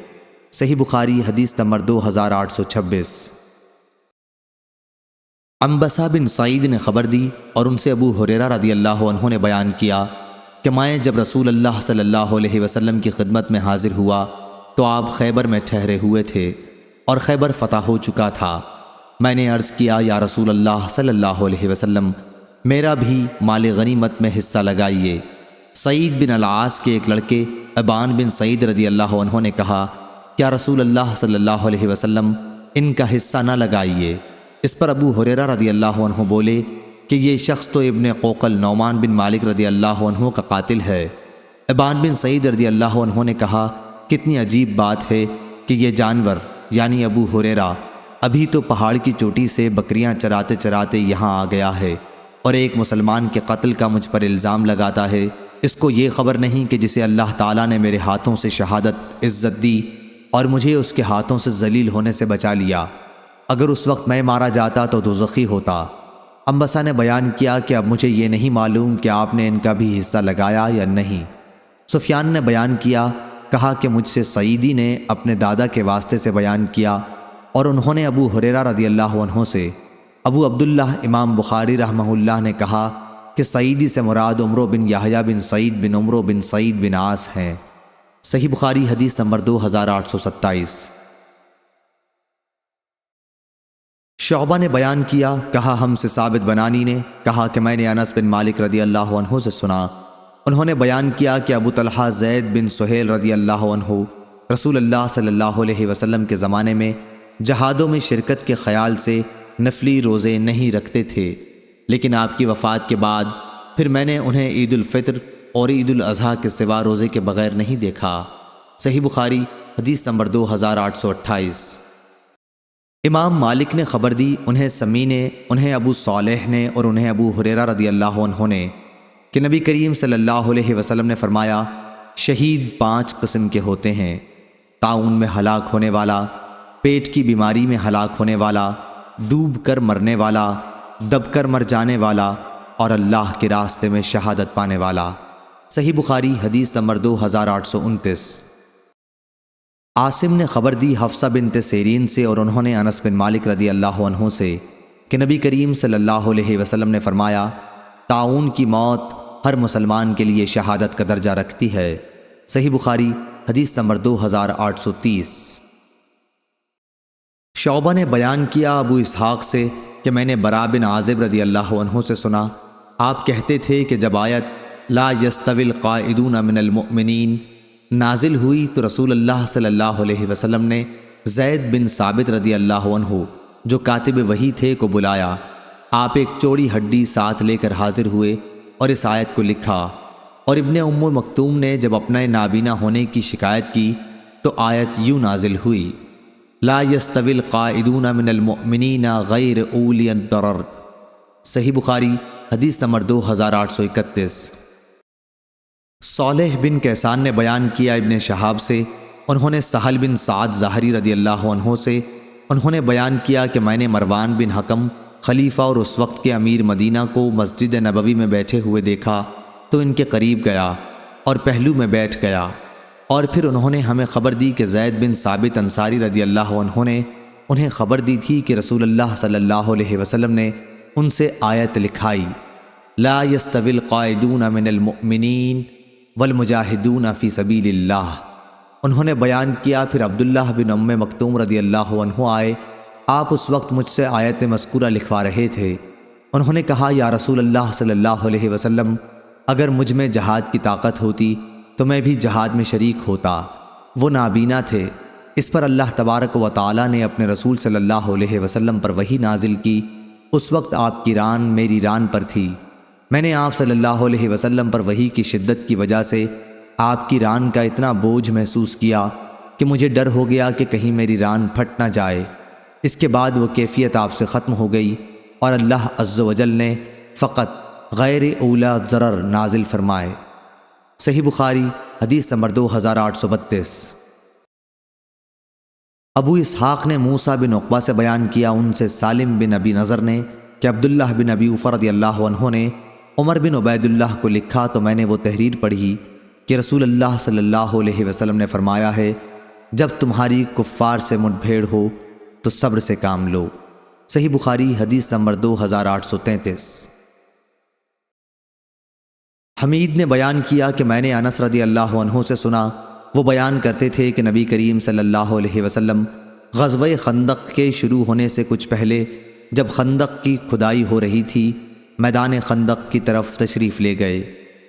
S1: صحیح بخاری حدیث نمبر 2826۔ عنبسہ بن سعید نے خبر دی اور ان سے ابو ہریرہ رضی اللہ عنہ نے بیان کیا کہ میں جب رسول اللہ صلی اللہ علیہ وسلم کی خدمت میں حاضر ہوا تو آپ خیبر میں ٹھہرے ہوئے تھے اور خیبر فتح ہو چکا تھا۔ میں نے عرض کیا، یا رسول اللہ صلی اللہ علیہ وسلم، میرا بھی مال غنیمت میں حصہ لگائیے۔ سعید بن العاص کے ایک لڑکے ابان بن سعید رضی اللہ عنہ نے کہا، کیا رسول اللہ صلی اللہ علیہ وسلم ان کا حصہ نہ لگائیے؟ اس پر ابو ہریرہ رضی اللہ عنہ بولے کہ یہ شخص تو ابن قوقل نعمان بن مالک رضی اللہ عنہ کا قاتل ہے۔ ابان بن سعید رضی اللہ عنہ نے کہا، کتنی عجیب بات ہے کہ یہ جانور یعنی ابو ہریرہ ابھی تو پہاڑ کی چوٹی سے بکریاں چراتے چراتے یہاں آ گیا ہے اور ایک مسلمان کے قتل کا مجھ پر الزام لگاتا ہے، اس کو یہ خبر نہیں کہ جسے اللہ تعالیٰ نے میرے ہاتھوں سے شہادت عزت دی اور مجھے اس کے ہاتھوں سے ذلیل ہونے سے بچا لیا، اگر اس وقت میں مارا جاتا تو دوزخی ہوتا۔ عنبسہ نے بیان کیا کہ اب مجھے یہ نہیں معلوم کہ آپ نے ان کا بھی حصہ لگایا یا نہیں۔ سفیان نے بیان کیا، کہا کہ مجھ سے سعیدی نے اپنے دادا کے واسطے سے بیان کیا اور انہوں نے ابو ہریرہ رضی اللہ عنہ سے۔ ابو عبداللہ امام بخاری رحمہ اللہ نے کہا کہ سعیدی سے مراد عمرو بن یحییٰ بن سعید بن عمرو بن سعید بن عاص ہیں۔ صحیح بخاری حدیث نمبر 2827۔ شعبہ نے بیان کیا، کہا ہم سے ثابت بنانی نے کہا کہ میں نے انس بن مالک رضی اللہ عنہ سے سنا، انہوں نے بیان کیا کہ ابو طلحہ زید بن سہیل رضی اللہ عنہ رسول اللہ صلی اللہ علیہ وسلم کے زمانے میں جہادوں میں شرکت کے خیال سے نفلی روزے نہیں رکھتے تھے، لیکن آپ کی وفات کے بعد پھر میں نے انہیں عید الفطر اور عید الاضحیٰ کے سوا روزے کے بغیر نہیں دیکھا۔ صحیح بخاری حدیث نمبر 2828۔ امام مالک نے خبر دی، انہیں سمی نے، انہیں ابو صالح نے اور انہیں ابو ہریرہ رضی اللہ عنہ نے کہ نبی کریم صلی اللہ علیہ وسلم نے فرمایا، شہید 5 قسم کے ہوتے ہیں، طاعون میں ہلاک ہونے والا، پیٹ کی بیماری میں ہلاک ہونے والا، ڈوب کر مرنے والا، دب کر مر جانے والا اور اللہ کے راستے میں شہادت پانے والا۔ صحیح بخاری حدیث نمبر 2829۔ عاصم نے خبر دی حفصہ بنت سیرین سے اور انہوں نے انس بن مالک رضی اللہ عنہ سے کہ نبی کریم صلی اللہ علیہ وسلم نے فرمایا، طاعون کی موت ہر مسلمان کے لیے شہادت کا درجہ رکھتی ہے۔ صحیح بخاری حدیث نمبر 2830۔ شعبہ نے بیان کیا ابو اسحاق سے کہ میں نے براء بن عازب رضی اللہ عنہ سے سنا، آپ کہتے تھے کہ جب آیت لا یستوی القاعدون من المؤمنین نازل ہوئی تو رسول اللہ صلی اللہ علیہ وسلم نے زید بن ثابت رضی اللہ عنہ جو کاتب وحی تھے کو بلایا، آپ ایک چوڑی ہڈی ساتھ لے کر حاضر ہوئے اور اس آیت کو لکھا، اور ابن ام مکتوم نے جب اپنے نابینا ہونے کی شکایت کی تو آیت یوں نازل ہوئی، لا یستوی القاعدون من المؤمنین غیر اولی الضرر۔ صحیح بخاری حدیث نمبر 2831۔ صالح بن کیسان نے بیان کیا ابن شہاب سے انہوں نے سہل بن سعد ظاہری رضی اللہ عنہ سے انہوں نے بیان کیا کہ میں نے مروان بن حکم خلیفہ اور اس وقت کے امیر مدینہ کو مسجد نبوی میں بیٹھے ہوئے دیکھا تو ان کے قریب گیا اور پہلو میں بیٹھ گیا، اور پھر انہوں نے ہمیں خبر دی کہ زید بن ثابت انصاری رضی اللہ عنہ نے انہیں خبر دی تھی کہ رسول اللہ صلی اللہ علیہ وسلم نے ان سے آیت لکھائی، لا يستوی القاعدون من المؤمنین والمجاہدون فی سبیل اللہ۔ انہوں نے بیان کیا پھر عبداللہ بن ام مکتوم رضی اللہ عنہ آئے، آپ اس وقت مجھ سے آیت مذکورہ لکھوا رہے تھے۔ انہوں نے کہا یا رسول اللہ صلی اللہ علیہ وسلم، اگر مجھ میں جہاد کی طاقت ہوتی تو میں بھی جہاد میں شریک ہوتا۔ وہ نابینا تھے۔ اس پر اللہ تبارک و تعالی نے اپنے رسول صلی اللہ علیہ وسلم پر وحی نازل کی۔ اس وقت آپ کی ران میری ران پر تھی۔ میں نے آپ صلی اللہ علیہ وسلم پر وحی کی شدت کی وجہ سے آپ کی ران کا اتنا بوجھ محسوس کیا کہ مجھے ڈر ہو گیا کہ کہیں میری ران پھٹ نہ جائے۔ اس کے بعد وہ کیفیت آپ سے ختم ہو گئی اور اللہ عز و جل نے فقط غیر اولا ضرر نازل فرمائے۔ صحیح بخاری حدیث نمبر 2832۔ ابو اسحاق نے موسیٰ بن عقبہ سے بیان کیا، ان سے سالم بن ابی نضر نے کہ عبداللہ بن ابی اوفا رضی اللہ عنہ نے عمر بن عبید اللہ کو لکھا تو میں نے وہ تحریر پڑھی کہ رسول اللہ صلی اللہ علیہ وسلم نے فرمایا ہے، جب تمہاری کفار سے مٹ بھیڑ ہو تو صبر سے کام لو۔ صحیح بخاری حدیث نمبر 2833۔ حمید نے بیان کیا کہ میں نے انس رضی اللہ عنہ سے سنا، وہ بیان کرتے تھے کہ نبی کریم صلی اللہ علیہ وسلم غزوہ خندق کے شروع ہونے سے کچھ پہلے جب خندق کی کھدائی ہو رہی تھی، میدان خندق کی طرف تشریف لے گئے۔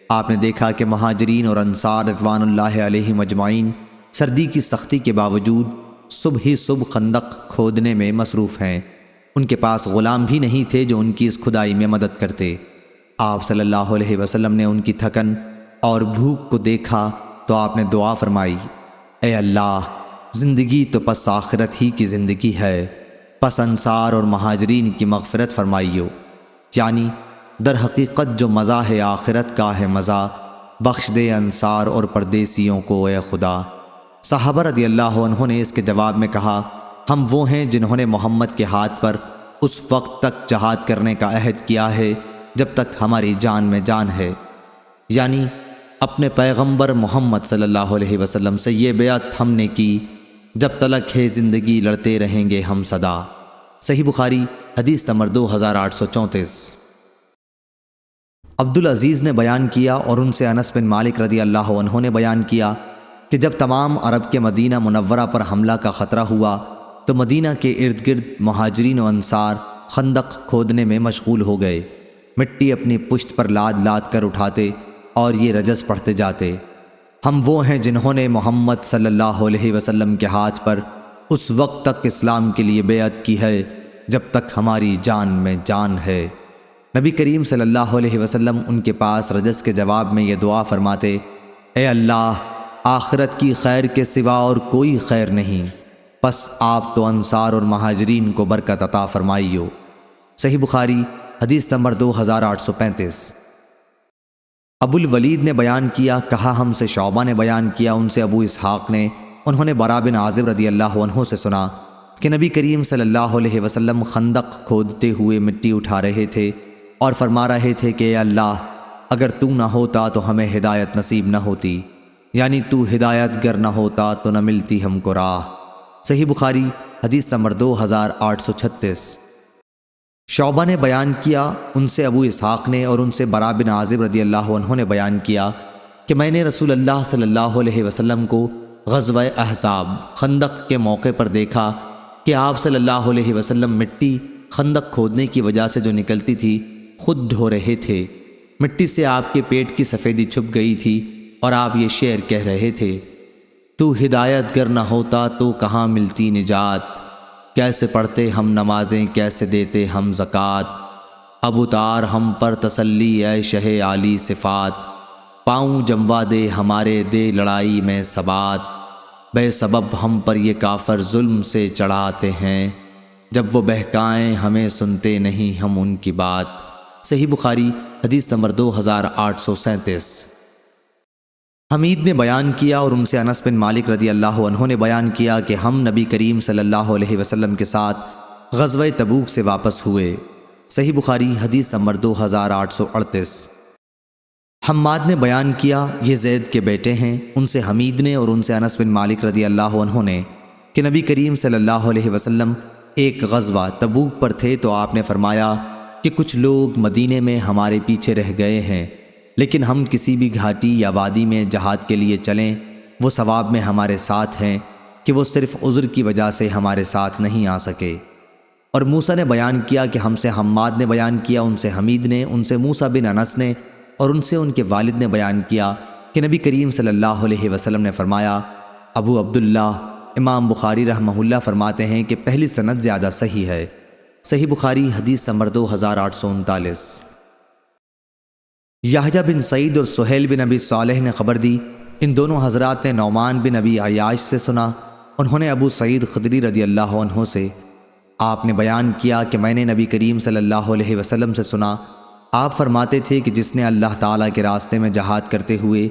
S1: آپ نے دیکھا کہ مہاجرین اور انصار رضوان اللہ علیہم اجمعین سردی کی سختی کے باوجود صبح ہی صبح خندق کھودنے میں مصروف ہیں۔ ان کے پاس غلام بھی نہیں تھے جو ان کی اس کھدائی میں مدد کرتے۔ آپ صلی اللہ علیہ وسلم نے ان کی تھکن اور بھوک کو دیکھا تو آپ نے دعا فرمائی، اے اللہ، زندگی تو پس آخرت ہی کی زندگی ہے، پس انصار اور مہاجرین کی مغفرت فرمائیو، یعنی در حقیقت جو مزہ ہے آخرت کا ہے مزہ، بخش دے انصار اور پردیسیوں کو اے خدا۔ صحابہ رضی اللہ عنہ نے اس کے جواب میں کہا، ہم وہ ہیں جنہوں نے محمد کے ہاتھ پر اس وقت تک جہاد کرنے کا عہد کیا ہے جب تک ہماری جان میں جان ہے، یعنی اپنے پیغمبر محمد صلی اللہ علیہ وسلم سے یہ بیعت ہم نے کی، جب تلک ہے زندگی لڑتے رہیں گے ہم صدا۔ صحیح بخاری حدیث نمبر 2834۔ عبدالعزیز نے بیان کیا اور ان سے انس بن مالک رضی اللہ عنہ نے بیان کیا کہ جب تمام عرب کے مدینہ منورہ پر حملہ کا خطرہ ہوا تو مدینہ کے ارد گرد مہاجرین و انصار خندق کھودنے میں مشغول ہو گئے، مٹی اپنی پشت پر لاد لاد کر اٹھاتے اور یہ رجز پڑھتے جاتے، ہم وہ ہیں جنہوں نے محمد صلی اللہ علیہ وسلم کے ہاتھ پر اس وقت تک اسلام کے لیے بیعت کی ہے جب تک ہماری جان میں جان ہے۔ نبی کریم صلی اللہ علیہ وسلم ان کے پاس رجز کے جواب میں یہ دعا فرماتے، اے اللہ، آخرت کی خیر کے سوا اور کوئی خیر نہیں، پس آپ تو انصار اور مہاجرین کو برکت عطا فرمائیو۔ صحیح بخاری حدیث نمبر 2835۔ ابو الولید نے بیان کیا، کہا ہم سے شعبہ نے بیان کیا، ان سے ابو اسحاق نے انہوں نے برا بن عازب رضی اللہ عنہ سے سنا کہ نبی کریم صلی اللہ علیہ وسلم خندق کھودتے ہوئے مٹی اٹھا رہے تھے اور فرما رہے تھے کہ اے اللہ، اگر تو نہ ہوتا تو ہمیں ہدایت نصیب نہ ہوتی، یعنی تو ہدایت گر نہ ہوتا تو نہ ملتی ہم کو راہ۔ صحیح بخاری حدیث نمبر 2836۔ شعبہ نے بیان کیا، ان سے ابو اسحاق نے اور ان سے برا بن عازب رضی اللہ عنہ نے بیان کیا کہ میں نے رسول اللہ صلی اللہ علیہ وسلم کو غزوہ احزاب خندق کے موقع پر دیکھا کہ آپ صلی اللہ علیہ وسلم مٹی خندق کھودنے کی وجہ سے جو نکلتی تھی خود دھو رہے تھے، مٹی سے آپ کے پیٹ کی سفیدی چھپ گئی تھی اور آپ یہ شعر کہہ رہے تھے، تو ہدایت گر نہ ہوتا تو کہاں ملتی نجات، کیسے پڑھتے ہم نمازیں کیسے دیتے ہم زکوٰۃ، اب اتار ہم پر تسلی اے شہ عالی صفات، پاؤں جموا دے ہمارے دے لڑائی میں ثبات، بے سبب ہم پر یہ کافر ظلم سے چڑھاتے ہیں، جب وہ بہکائیں ہمیں سنتے نہیں ہم ان کی بات۔ صحیح بخاری حدیث نمبر 2837۔ حمید نے بیان کیا اور ان سے انس بن مالک رضی اللہ عنہ نے بیان کیا کہ ہم نبی کریم صلی اللہ علیہ وسلم کے ساتھ غزوہ تبوک سے واپس ہوئے۔ صحیح بخاری حدیث نمبر 2838۔ حماد نے بیان کیا، یہ زید کے بیٹے ہیں، ان سے حمید نے اور ان سے انس بن مالک رضی اللہ عنہ نے کہ نبی کریم صلی اللہ علیہ وسلم ایک غزوہ تبوک پر تھے تو آپ نے فرمایا کہ کچھ لوگ مدینے میں ہمارے پیچھے رہ گئے ہیں، لیکن ہم کسی بھی گھاٹی یا وادی میں جہاد کے لیے چلیں وہ ثواب میں ہمارے ساتھ ہیں کہ وہ صرف عذر کی وجہ سے ہمارے ساتھ نہیں آ سکے۔ اور موسیٰ نے بیان کیا کہ ہم سے حماد نے بیان کیا، ان سے حمید نے، ان سے موسیٰ بن انس نے اور ان سے ان کے والد نے بیان کیا کہ نبی کریم صلی اللہ علیہ وسلم نے فرمایا۔ ابو عبداللہ امام بخاری رحمہ اللہ فرماتے ہیں کہ پہلی سند زیادہ صحیح ہے۔ صحیح بخاری حدیث نمبر 2839۔ یحییٰ بن سعید اور سہیل بن ابی صالح نے خبر دی، ان دونوں حضرات نے نعمان بن ابی عیاش سے سنا، انہوں نے ابو سعید خدری رضی اللہ عنہ سے، آپ نے بیان کیا کہ میں نے نبی کریم صلی اللہ علیہ وسلم سے سنا، آپ فرماتے تھے کہ جس نے اللہ تعالیٰ کے راستے میں جہاد کرتے ہوئے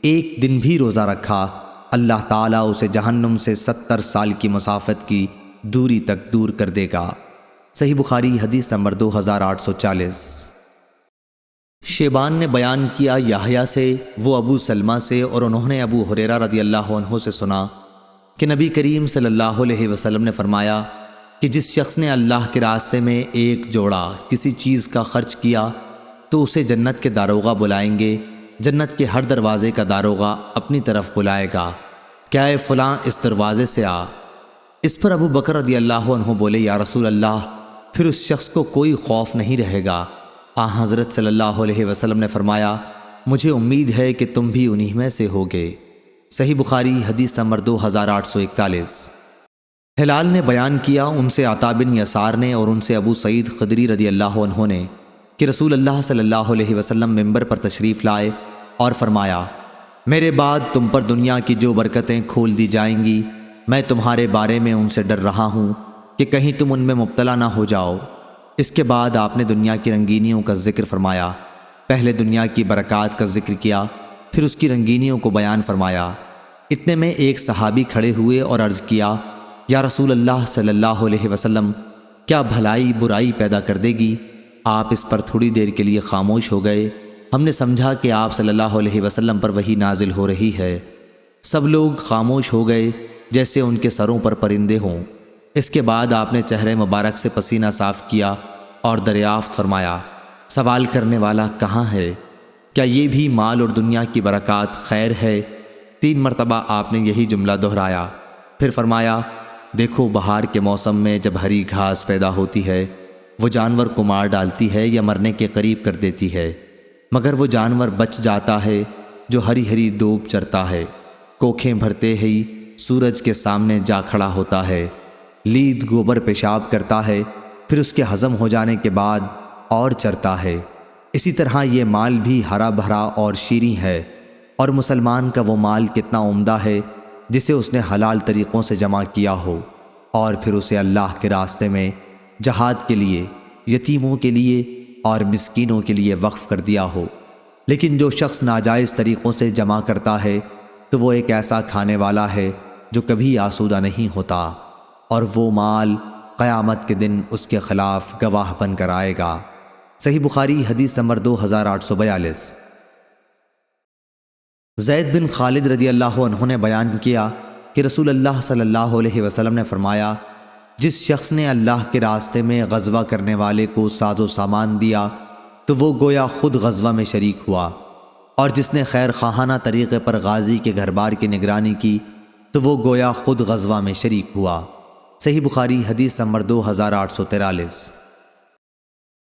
S1: ایک دن بھی روزہ رکھا، اللہ تعالیٰ اسے جہنم سے 70 سال کی مسافت کی دوری تک دور کر دے گا۔ صحیح بخاری حدیث نمبر 2840۔ شیبان نے بیان کیا یحییٰ سے، وہ ابو سلمہ سے، اور انہوں نے ابو ہریرہ رضی اللہ عنہ سے سنا کہ نبی کریم صلی اللہ علیہ وسلم نے فرمایا کہ جس شخص نے اللہ کے راستے میں ایک جوڑا کسی چیز کا خرچ کیا تو اسے جنت کے داروغہ بلائیں گے، جنت کے ہر دروازے کا داروغہ اپنی طرف بلائے گا، کیا اے فلاں اس دروازے سے آ۔ اس پر ابو بکر رضی اللہ عنہ بولے، یا رسول اللہ، پھر اس شخص کو کوئی خوف نہیں رہے گا۔ حضرت صلی اللہ علیہ وسلم نے فرمایا، مجھے امید ہے کہ تم بھی انہی میں سے ہوگے۔ صحیح بخاری حدیث نمبر 2841۔ ہلال نے بیان کیا، ان سے عطا بن یسار نے اور ان سے ابو سعید خدری رضی اللہ عنہ نے کہ رسول اللہ صلی اللہ علیہ وسلم منبر پر تشریف لائے اور فرمایا، میرے بعد تم پر دنیا کی جو برکتیں کھول دی جائیں گی، میں تمہارے بارے میں ان سے ڈر رہا ہوں کہ کہیں تم ان میں مبتلا نہ ہو جاؤ۔ اس کے بعد آپ نے دنیا کی رنگینیوں کا ذکر فرمایا، پہلے دنیا کی برکات کا ذکر کیا، پھر اس کی رنگینیوں کو بیان فرمایا۔ اتنے میں ایک صحابی کھڑے ہوئے اور عرض کیا، یا رسول اللہ صلی اللہ علیہ وسلم، کیا بھلائی برائی پیدا کر دے گی؟ آپ اس پر تھوڑی دیر کے لیے خاموش ہو گئے۔ ہم نے سمجھا کہ آپ صلی اللہ علیہ وسلم پر وحی نازل ہو رہی ہے۔ سب لوگ خاموش ہو گئے جیسے ان کے سروں پر پرندے ہوں۔ اس کے بعد آپ نے چہرے مبارک سے پسینہ صاف کیا اور دریافت فرمایا، سوال کرنے والا کہاں ہے؟ کیا یہ بھی مال اور دنیا کی برکات خیر ہے؟ 3 مرتبہ آپ نے یہی جملہ دہرایا، پھر فرمایا، دیکھو بہار کے موسم میں جب ہری گھاس پیدا ہوتی ہے وہ جانور کو مار ڈالتی ہے یا مرنے کے قریب کر دیتی ہے، مگر وہ جانور بچ جاتا ہے جو ہری ہری دوب چرتا ہے، کوکھیں بھرتے ہی سورج کے سامنے جا کھڑا ہوتا ہے، لید گوبر پیشاب کرتا ہے، پھر اس کے ہضم ہو جانے کے بعد اور چرتا ہے۔ اسی طرح یہ مال بھی ہرا بھرا اور شیریں ہے، اور مسلمان کا وہ مال کتنا عمدہ ہے جسے اس نے حلال طریقوں سے جمع کیا ہو اور پھر اسے اللہ کے راستے میں جہاد کے لیے، یتیموں کے لیے اور مسکینوں کے لیے وقف کر دیا ہو۔ لیکن جو شخص ناجائز طریقوں سے جمع کرتا ہے تو وہ ایک ایسا کھانے والا ہے جو کبھی آسودہ نہیں ہوتا، اور وہ مال قیامت کے دن اس کے خلاف گواہ بن کر آئے گا۔ صحیح بخاری حدیث نمبر 2842۔ زید بن خالد رضی اللہ عنہ نے بیان کیا کہ رسول اللہ صلی اللہ علیہ وسلم نے فرمایا، جس شخص نے اللہ کے راستے میں غزوہ کرنے والے کو ساز و سامان دیا تو وہ گویا خود غزوہ میں شریک ہوا، اور جس نے خیر خواہانہ طریقے پر غازی کے گھر بار کی نگرانی کی تو وہ گویا خود غزوہ میں شریک ہوا۔ صحیح بخاری حدیث نمبر 2843۔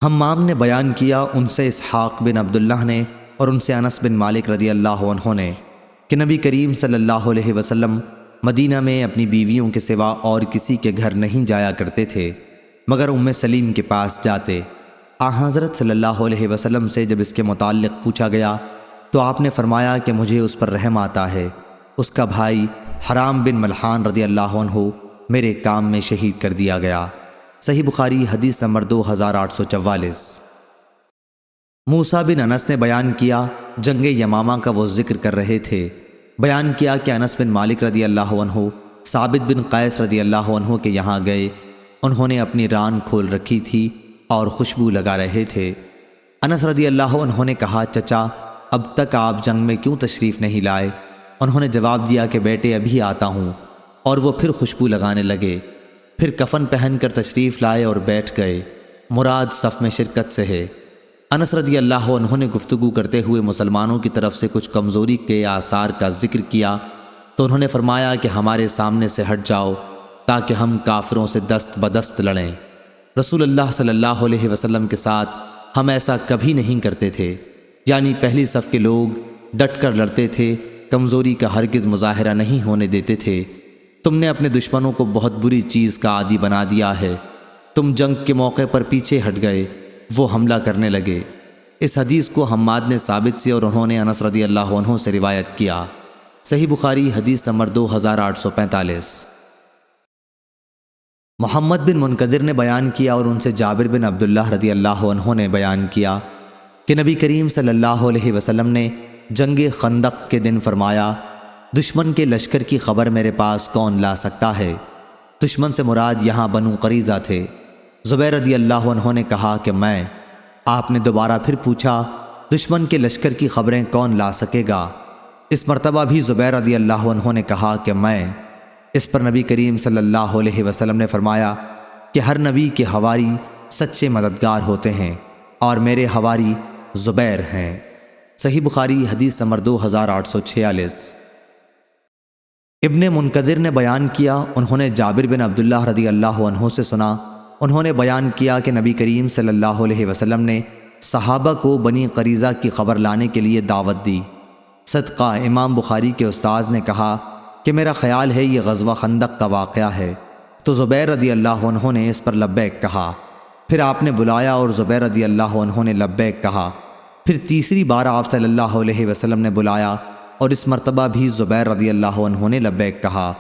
S1: حمام نے بیان کیا، ان سے اسحاق بن عبداللہ نے اور ان سے انس بن مالک رضی اللہ عنہ نے کہ نبی کریم صلی اللہ علیہ وسلم مدینہ میں اپنی بیویوں کے سوا اور کسی کے گھر نہیں جایا کرتے تھے مگر سلیم کے پاس جاتے۔ حضرت صلی اللہ علیہ وسلم سے جب اس کے متعلق پوچھا گیا تو آپ نے فرمایا کہ مجھے اس پر رحم آتا ہے، اس کا بھائی حرام بن ملحان رضی اللہ عنہ میرے کام میں شہید کر دیا گیا۔ صحیح بخاری حدیث نمبر 2844۔ موسیٰ بن انس نے بیان کیا، جنگ یمامہ کا وہ ذکر کر رہے تھے بیان کیا کہ انس بن مالک رضی اللہ عنہ ثابت بن قیس رضی اللہ عنہ کے یہاں گئے۔ انہوں نے اپنی ران کھول رکھی تھی اور خوشبو لگا رہے تھے۔ انس رضی اللہ عنہ نے کہا، چچا اب تک آپ جنگ میں کیوں تشریف نہیں لائے؟ انہوں نے جواب دیا کہ بیٹے ابھی آتا ہوں، اور وہ پھر خوشبو لگانے لگے۔ پھر کفن پہن کر تشریف لائے اور بیٹھ گئے۔ مراد صف میں شرکت سے ہے۔ انس رضی اللہ عنہ نے گفتگو کرتے ہوئے مسلمانوں کی طرف سے کچھ کمزوری کے آثار کا ذکر کیا تو انہوں نے فرمایا کہ ہمارے سامنے سے ہٹ جاؤ تاکہ ہم کافروں سے دست بدست لڑیں۔ رسول اللہ صلی اللہ علیہ وسلم کے ساتھ ہم ایسا کبھی نہیں کرتے تھے، یعنی پہلی صف کے لوگ ڈٹ کر لڑتے تھے، کمزوری کا ہرگز مظاہرہ نہیں ہونے دیتے تھے۔ تم نے اپنے دشمنوں کو بہت بری چیز کا عادی بنا دیا ہے۔ تم جنگ کے موقع پر پیچھے ہٹ گئے، وہ حملہ کرنے لگے۔ اس حدیث کو حماد نے ثابت سے اور انہوں نے انس رضی اللہ عنہ سے روایت کیا۔ صحیح بخاری حدیث نمبر 2845۔ محمد بن منقدر نے بیان کیا اور ان سے جابر بن عبداللہ رضی اللہ عنہ نے بیان کیا کہ نبی کریم صلی اللہ علیہ وسلم نے جنگ خندق کے دن فرمایا، دشمن کے لشکر کی خبر میرے پاس کون لا سکتا ہے؟ دشمن سے مراد یہاں بنو قریظہ تھے۔ زبیر رضی اللہ عنہ نے کہا کہ میں۔ آپ نے دوبارہ پھر پوچھا، دشمن کے لشکر کی خبریں کون لا سکے گا؟ اس مرتبہ بھی زبیر رضی اللہ عنہ نے کہا کہ میں۔ اس پر نبی کریم صلی اللہ علیہ وسلم نے فرمایا کہ ہر نبی کے حواری سچے مددگار ہوتے ہیں اور میرے حواری زبیر ہیں۔ صحیح بخاری حدیث نمبر 2846۔ ابن منقدر نے بیان کیا، انہوں نے جابر بن عبداللہ رضی اللہ عنہ سے سنا، انہوں نے بیان کیا کہ نبی کریم صلی اللہ علیہ وسلم نے صحابہ کو بنی قریظہ کی خبر لانے کے لیے دعوت دی۔ صدقہ امام بخاری کے استاذ نے کہا کہ میرا خیال ہے یہ غزوہ خندق کا واقعہ ہے، تو زبیر رضی اللہ عنہ نے اس پر لبیک کہا۔ پھر آپ نے بلایا اور زبیر رضی اللہ عنہ نے لبیک کہا۔ پھر تیسری بار آپ صلی اللہ علیہ وسلم نے بلایا اور اس مرتبہ بھی زبیر رضی اللہ عنہ نے لبیک کہا۔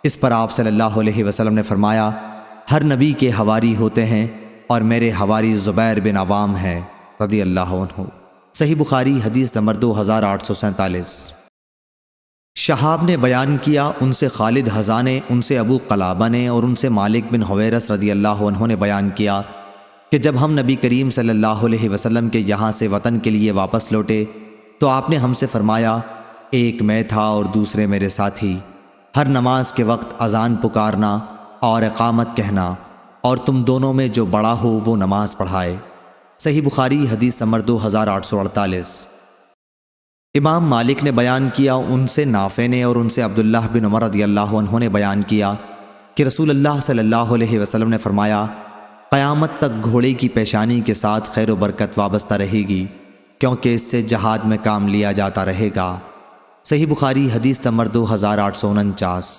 S1: اس پر آپ صلی اللہ علیہ وسلم نے فرمایا، ہر نبی کے حواری ہوتے ہیں اور میرے حواری زبیر بن عوام ہیں رضی اللہ عنہ۔ صحیح بخاری حدیث نمبر 2847۔ شہاب نے بیان کیا، ان سے خالد حذا نے، ان سے ابو قلابہ نے اور ان سے مالک بن حویرث رضی اللہ عنہ نے بیان کیا کہ جب ہم نبی کریم صلی اللہ علیہ وسلم کے یہاں سے وطن کے لیے واپس لوٹے تو آپ نے ہم سے فرمایا، ایک میں تھا اور دوسرے میرے ساتھی، ہر نماز کے وقت اذان پکارنا اور اقامت کہنا، اور تم دونوں میں جو بڑا ہو وہ نماز پڑھائے۔ صحیح بخاری حدیث نمبر 2848۔ امام مالک نے بیان کیا، ان سے نافع نے اور ان سے عبداللہ بن عمر رضی اللہ عنہ نے بیان کیا کہ رسول اللہ صلی اللہ علیہ وسلم نے فرمایا، قیامت تک گھوڑے کی پیشانی کے ساتھ خیر و برکت وابستہ رہے گی، کیونکہ اس سے جہاد میں کام لیا جاتا رہے گا۔ صحیح بخاری حدیث نمبر 2849۔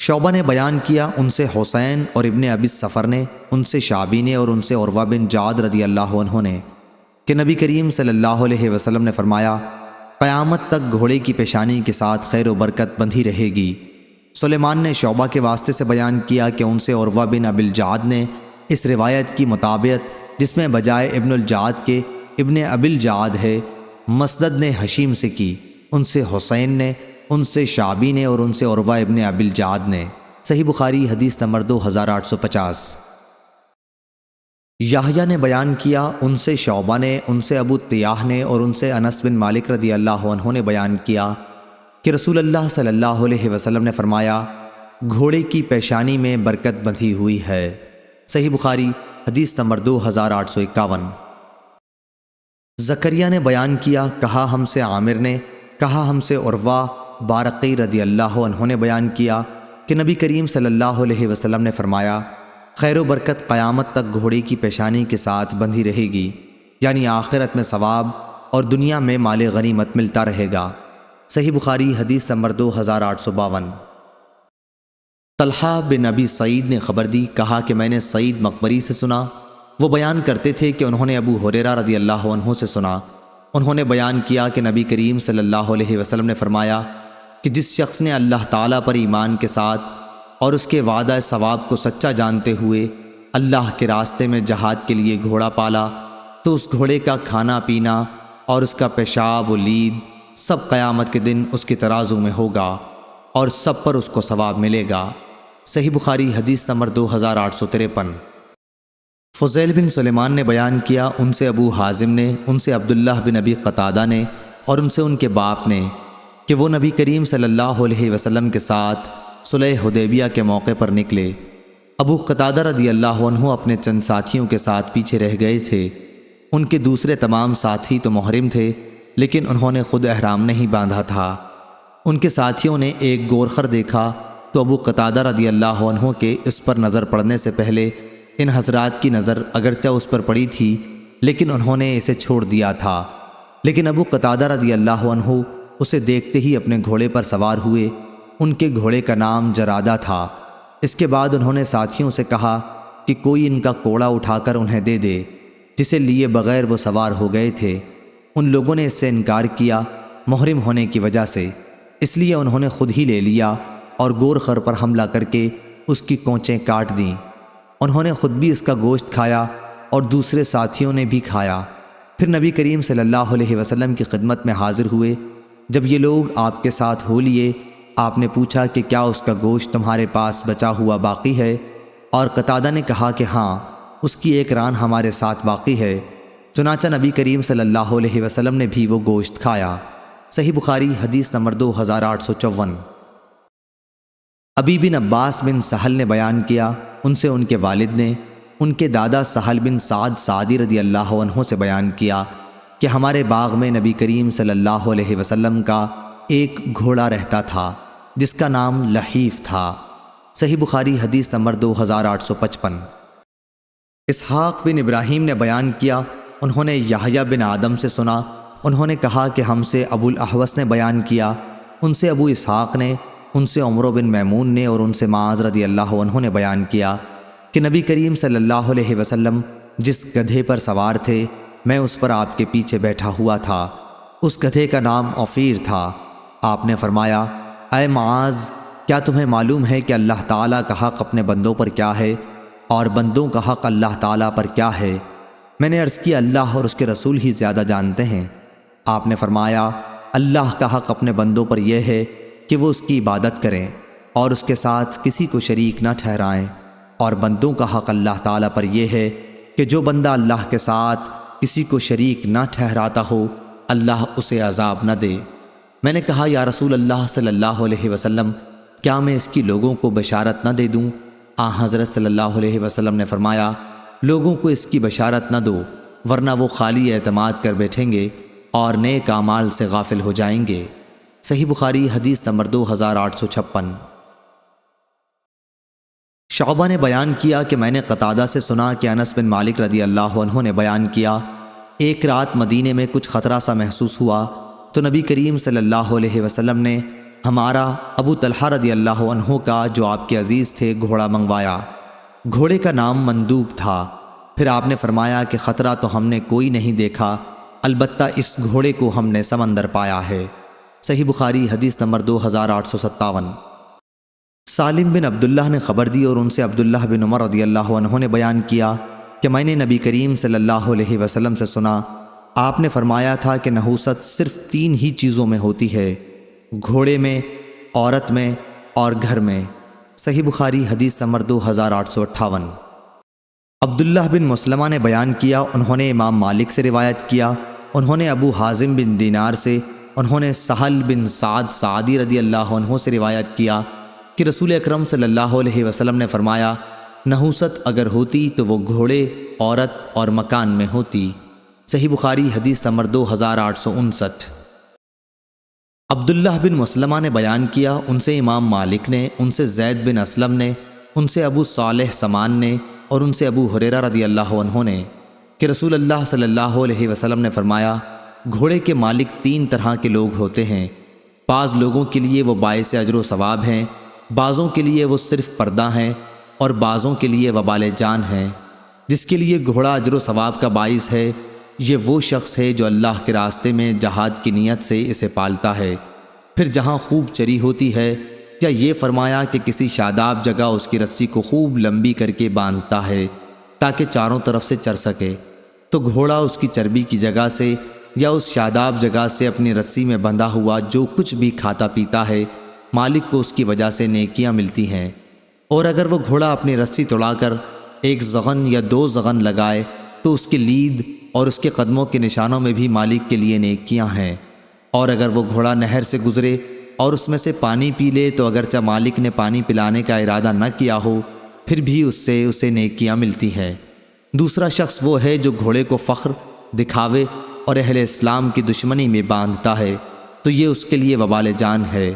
S1: شعبہ نے بیان کیا، ان سے حسین اور ابن ابی السفر نے، ان سے شعبی نے اور ان سے عروہ بن جعد رضی اللہ عنہ نے کہ نبی کریم صلی اللہ علیہ وسلم نے فرمایا، قیامت تک گھوڑے کی پیشانی کے ساتھ خیر و برکت بندھی رہے گی۔ سلیمان نے شعبہ کے واسطے سے بیان کیا کہ ان سے عروہ بن ابی الجعد نے اس روایت کی مطابقت جس میں بجائے ابن الجعد کے ابن ابی الجعد ہے، مسدد نے حشیم سے کی، ان سے حسین نے، ان سے شعبی نے اور ان سے عروہ ابن ابی الجعد نے۔ صحیح بخاری حدیث نمبر 2850۔ یحییٰ نے بیان کیا، ان سے شعبہ نے، ان سے ابو تیاح نے اور ان سے انس بن مالک رضی اللہ عنہ نے بیان کیا کہ رسول اللہ صلی اللہ علیہ وسلم نے فرمایا، گھوڑے کی پیشانی میں برکت بندھی ہوئی ہے۔ صحیح بخاری حدیث نمبر 2851۔ زکریا نے بیان کیا، کہا ہم سے عامر نے، کہا ہم سے عروہ بارقی رضی اللہ عنہ نے بیان کیا کہ نبی کریم صلی اللہ علیہ وسلم نے فرمایا، خیر و برکت قیامت تک گھوڑے کی پیشانی کے ساتھ بندھی رہے گی، یعنی آخرت میں ثواب اور دنیا میں مال غنیمت ملتا رہے گا۔ صحیح بخاری حدیث نمبر 2852۔ طلحہ بن ابی سعید نے خبر دی، کہا کہ میں نے سعید مقبری سے سنا، وہ بیان کرتے تھے کہ انہوں نے ابو ہریرہ رضی اللہ عنہ سے سنا، انہوں نے بیان کیا کہ نبی کریم صلی اللہ علیہ وسلم نے فرمایا کہ جس شخص نے اللہ تعالیٰ پر ایمان کے ساتھ اور اس کے وعدہ ثواب کو سچا جانتے ہوئے اللہ کے راستے میں جہاد کے لیے گھوڑا پالا، تو اس گھوڑے کا کھانا پینا اور اس کا پیشاب و لید سب قیامت کے دن اس کے ترازو میں ہوگا اور سب پر اس کو ثواب ملے گا۔ صحیح بخاری حدیث نمبر 2853۔ فضیل بن سلیمان نے بیان کیا، ان سے ابو حازم نے، ان سے عبداللہ بن ابی قتادہ نے اور ان سے ان کے باپ نے کہ وہ نبی کریم صلی اللہ علیہ وسلم کے ساتھ صلح حدیبیہ کے موقع پر نکلے۔ ابو قتادہ رضی اللہ عنہ اپنے چند ساتھیوں کے ساتھ پیچھے رہ گئے تھے۔ ان کے دوسرے تمام ساتھی تو محرم تھے، لیکن انہوں نے خود احرام نہیں باندھا تھا۔ ان کے ساتھیوں نے ایک گورخر دیکھا تو ابو قتادہ رضی اللہ عنہ کے اس پر نظر پڑنے سے پہلے ان حضرات کی نظر اگرچہ اس پر پڑی تھی، لیکن انہوں نے اسے چھوڑ دیا تھا۔ لیکن ابو قتادہ رضی اللہ عنہ اسے دیکھتے ہی اپنے گھوڑے پر سوار ہوئے۔ ان کے گھوڑے کا نام جرادہ تھا۔ اس کے بعد انہوں نے ساتھیوں سے کہا کہ کوئی ان کا کوڑا اٹھا کر انہیں دے دے، جسے لیے بغیر وہ سوار ہو گئے تھے۔ ان لوگوں نے اس سے انکار کیا محرم ہونے کی وجہ سے، اس لیے انہوں نے خود ہی لے لیا اور گورخر پر حملہ کر کے اس کی کونچیں کاٹ دیں۔ انہوں نے خود بھی اس کا گوشت کھایا اور دوسرے ساتھیوں نے بھی کھایا۔ پھر نبی کریم صلی اللہ علیہ وسلم کی خدمت میں حاضر ہوئے۔ جب یہ لوگ آپ کے ساتھ ہو لیے، آپ نے پوچھا کہ کیا اس کا گوشت تمہارے پاس بچا ہوا باقی ہے؟ اور قتادہ نے کہا کہ ہاں، اس کی ایک ران ہمارے ساتھ باقی ہے۔ چنانچہ نبی کریم صلی اللہ علیہ وسلم نے بھی وہ گوشت کھایا۔ صحیح بخاری حدیث نمبر 2854۔ ابی بن عباس بن سہل نے بیان کیا، ان سے ان کے والد نے ان کے دادا سہل بن سعد سعدی رضی اللہ عنہ سے بیان کیا کہ ہمارے باغ میں نبی کریم صلی اللہ علیہ وسلم کا ایک گھوڑا رہتا تھا جس کا نام لحیف تھا۔ صحیح بخاری حدیث نمبر 2855۔ اسحاق بن ابراہیم نے بیان کیا، انہوں نے یحییٰ بن آدم سے سنا، انہوں نے کہا کہ ہم سے ابو الاحوص نے بیان کیا، ان سے ابو اسحاق نے، ان سے عمرو بن میمون نے اور ان سے معاذ رضی اللہ عنہ نے بیان کیا کہ نبی کریم صلی اللہ علیہ وسلم جس گدھے پر سوار تھے، میں اس پر آپ کے پیچھے بیٹھا ہوا تھا۔ اس گدھے کا نام عفیر تھا۔ آپ نے فرمایا، اے معاذ، کیا تمہیں معلوم ہے کہ اللہ تعالیٰ کا حق اپنے بندوں پر کیا ہے اور بندوں کا حق اللہ تعالیٰ پر کیا ہے؟ میں نے عرض کیا، اللہ اور اس کے رسول ہی زیادہ جانتے ہیں۔ آپ نے فرمایا، اللہ کا حق اپنے بندوں پر یہ ہے کہ وہ اس کی عبادت کریں اور اس کے ساتھ کسی کو شریک نہ ٹھہرائیں، اور بندوں کا حق اللہ تعالیٰ پر یہ ہے کہ جو بندہ اللہ کے ساتھ کسی کو شریک نہ ٹھہراتا ہو، اللہ اسے عذاب نہ دے۔ میں نے کہا، یا رسول اللہ صلی اللہ علیہ وسلم، کیا میں اس کی لوگوں کو بشارت نہ دے دوں؟ حضرت صلی اللہ علیہ وسلم نے فرمایا، لوگوں کو اس کی بشارت نہ دو، ورنہ وہ خالی اعتماد کر بیٹھیں گے اور نیک اعمال سے غافل ہو جائیں گے۔ صحیح بخاری حدیث نمبر 2856۔ شعبہ نے بیان کیا کہ میں نے قتادہ سے سنا کہ انس بن مالک رضی اللہ عنہ نے بیان کیا، ایک رات مدینے میں کچھ خطرہ سا محسوس ہوا تو نبی کریم صلی اللہ علیہ وسلم نے ہمارا ابو طلحہ رضی اللہ عنہ کا، جو آپ کے عزیز تھے، گھوڑا منگوایا۔ گھوڑے کا نام مندوب تھا۔ پھر آپ نے فرمایا کہ خطرہ تو ہم نے کوئی نہیں دیکھا، البتہ اس گھوڑے کو ہم نے سمندر پایا ہے۔ صحیح بخاری حدیث نمبر 2857۔ سالم بن عبداللہ نے خبر دی اور ان سے عبداللہ بن عمر رضی اللہ عنہ نے بیان کیا کہ میں نے نبی کریم صلی اللہ علیہ وسلم سے سنا، آپ نے فرمایا تھا کہ نحوست صرف 3 ہی چیزوں میں ہوتی ہے، گھوڑے میں، عورت میں اور گھر میں۔ صحیح بخاری حدیث نمبر 2858۔ عبداللہ بن مسلمہ نے بیان کیا، انہوں نے امام مالک سے روایت کیا، انہوں نے ابو حازم بن دینار سے، انہوں نے سہل بن سعد سعدی رضی اللہ عنہ سے روایت کیا کہ رسول اکرم صلی اللہ علیہ وسلم نے فرمایا، نحوست اگر ہوتی تو وہ گھوڑے، عورت اور مکان میں ہوتی۔ صحیح بخاری حدیث نمبر 2859۔ عبداللہ بن مسلمہ نے بیان کیا، ان سے امام مالک نے، ان سے زید بن اسلم نے، ان سے ابو صالح سمان نے اور ان سے ابو ہریرہ رضی اللہ عنہ نے کہ رسول اللہ صلی اللہ علیہ وسلم نے فرمایا، گھوڑے کے مالک 3 طرح کے لوگ ہوتے ہیں، بعض لوگوں کے لیے وہ باعث اجر و ثواب ہیں، بعضوں کے لیے وہ صرف پردہ ہیں اور بعضوں کے لیے وبال جان ہیں۔ جس کے لیے گھوڑا اجر و ثواب کا باعث ہے، یہ وہ شخص ہے جو اللہ کے راستے میں جہاد کی نیت سے اسے پالتا ہے، پھر جہاں خوب چری ہوتی ہے، یا یہ فرمایا کہ کسی شاداب جگہ اس کی رسی کو خوب لمبی کر کے باندھتا ہے تاکہ چاروں طرف سے چر سکے، تو گھوڑا اس کی چربی کی جگہ سے یا اس شاداب جگہ سے اپنی رسی میں بندھا ہوا جو کچھ بھی کھاتا پیتا ہے مالک کو اس کی وجہ سے نیکیاں ملتی ہیں، اور اگر وہ گھوڑا اپنی رسی توڑا کر ایک زغن یا 2 زغن لگائے تو اس کی لید اور اس کے قدموں کے نشانوں میں بھی مالک کے لیے نیکیاں ہیں، اور اگر وہ گھوڑا نہر سے گزرے اور اس میں سے پانی پی لے تو اگرچہ مالک نے پانی پلانے کا ارادہ نہ کیا ہو پھر بھی اسے نیکیاں ملتی ہیں۔ دوسرا شخص وہ ہے جو گھوڑے کو فخر، دکھاوے اور اہل اسلام کی دشمنی میں باندھتا ہے تو یہ اس کے لیے وبال جان ہے۔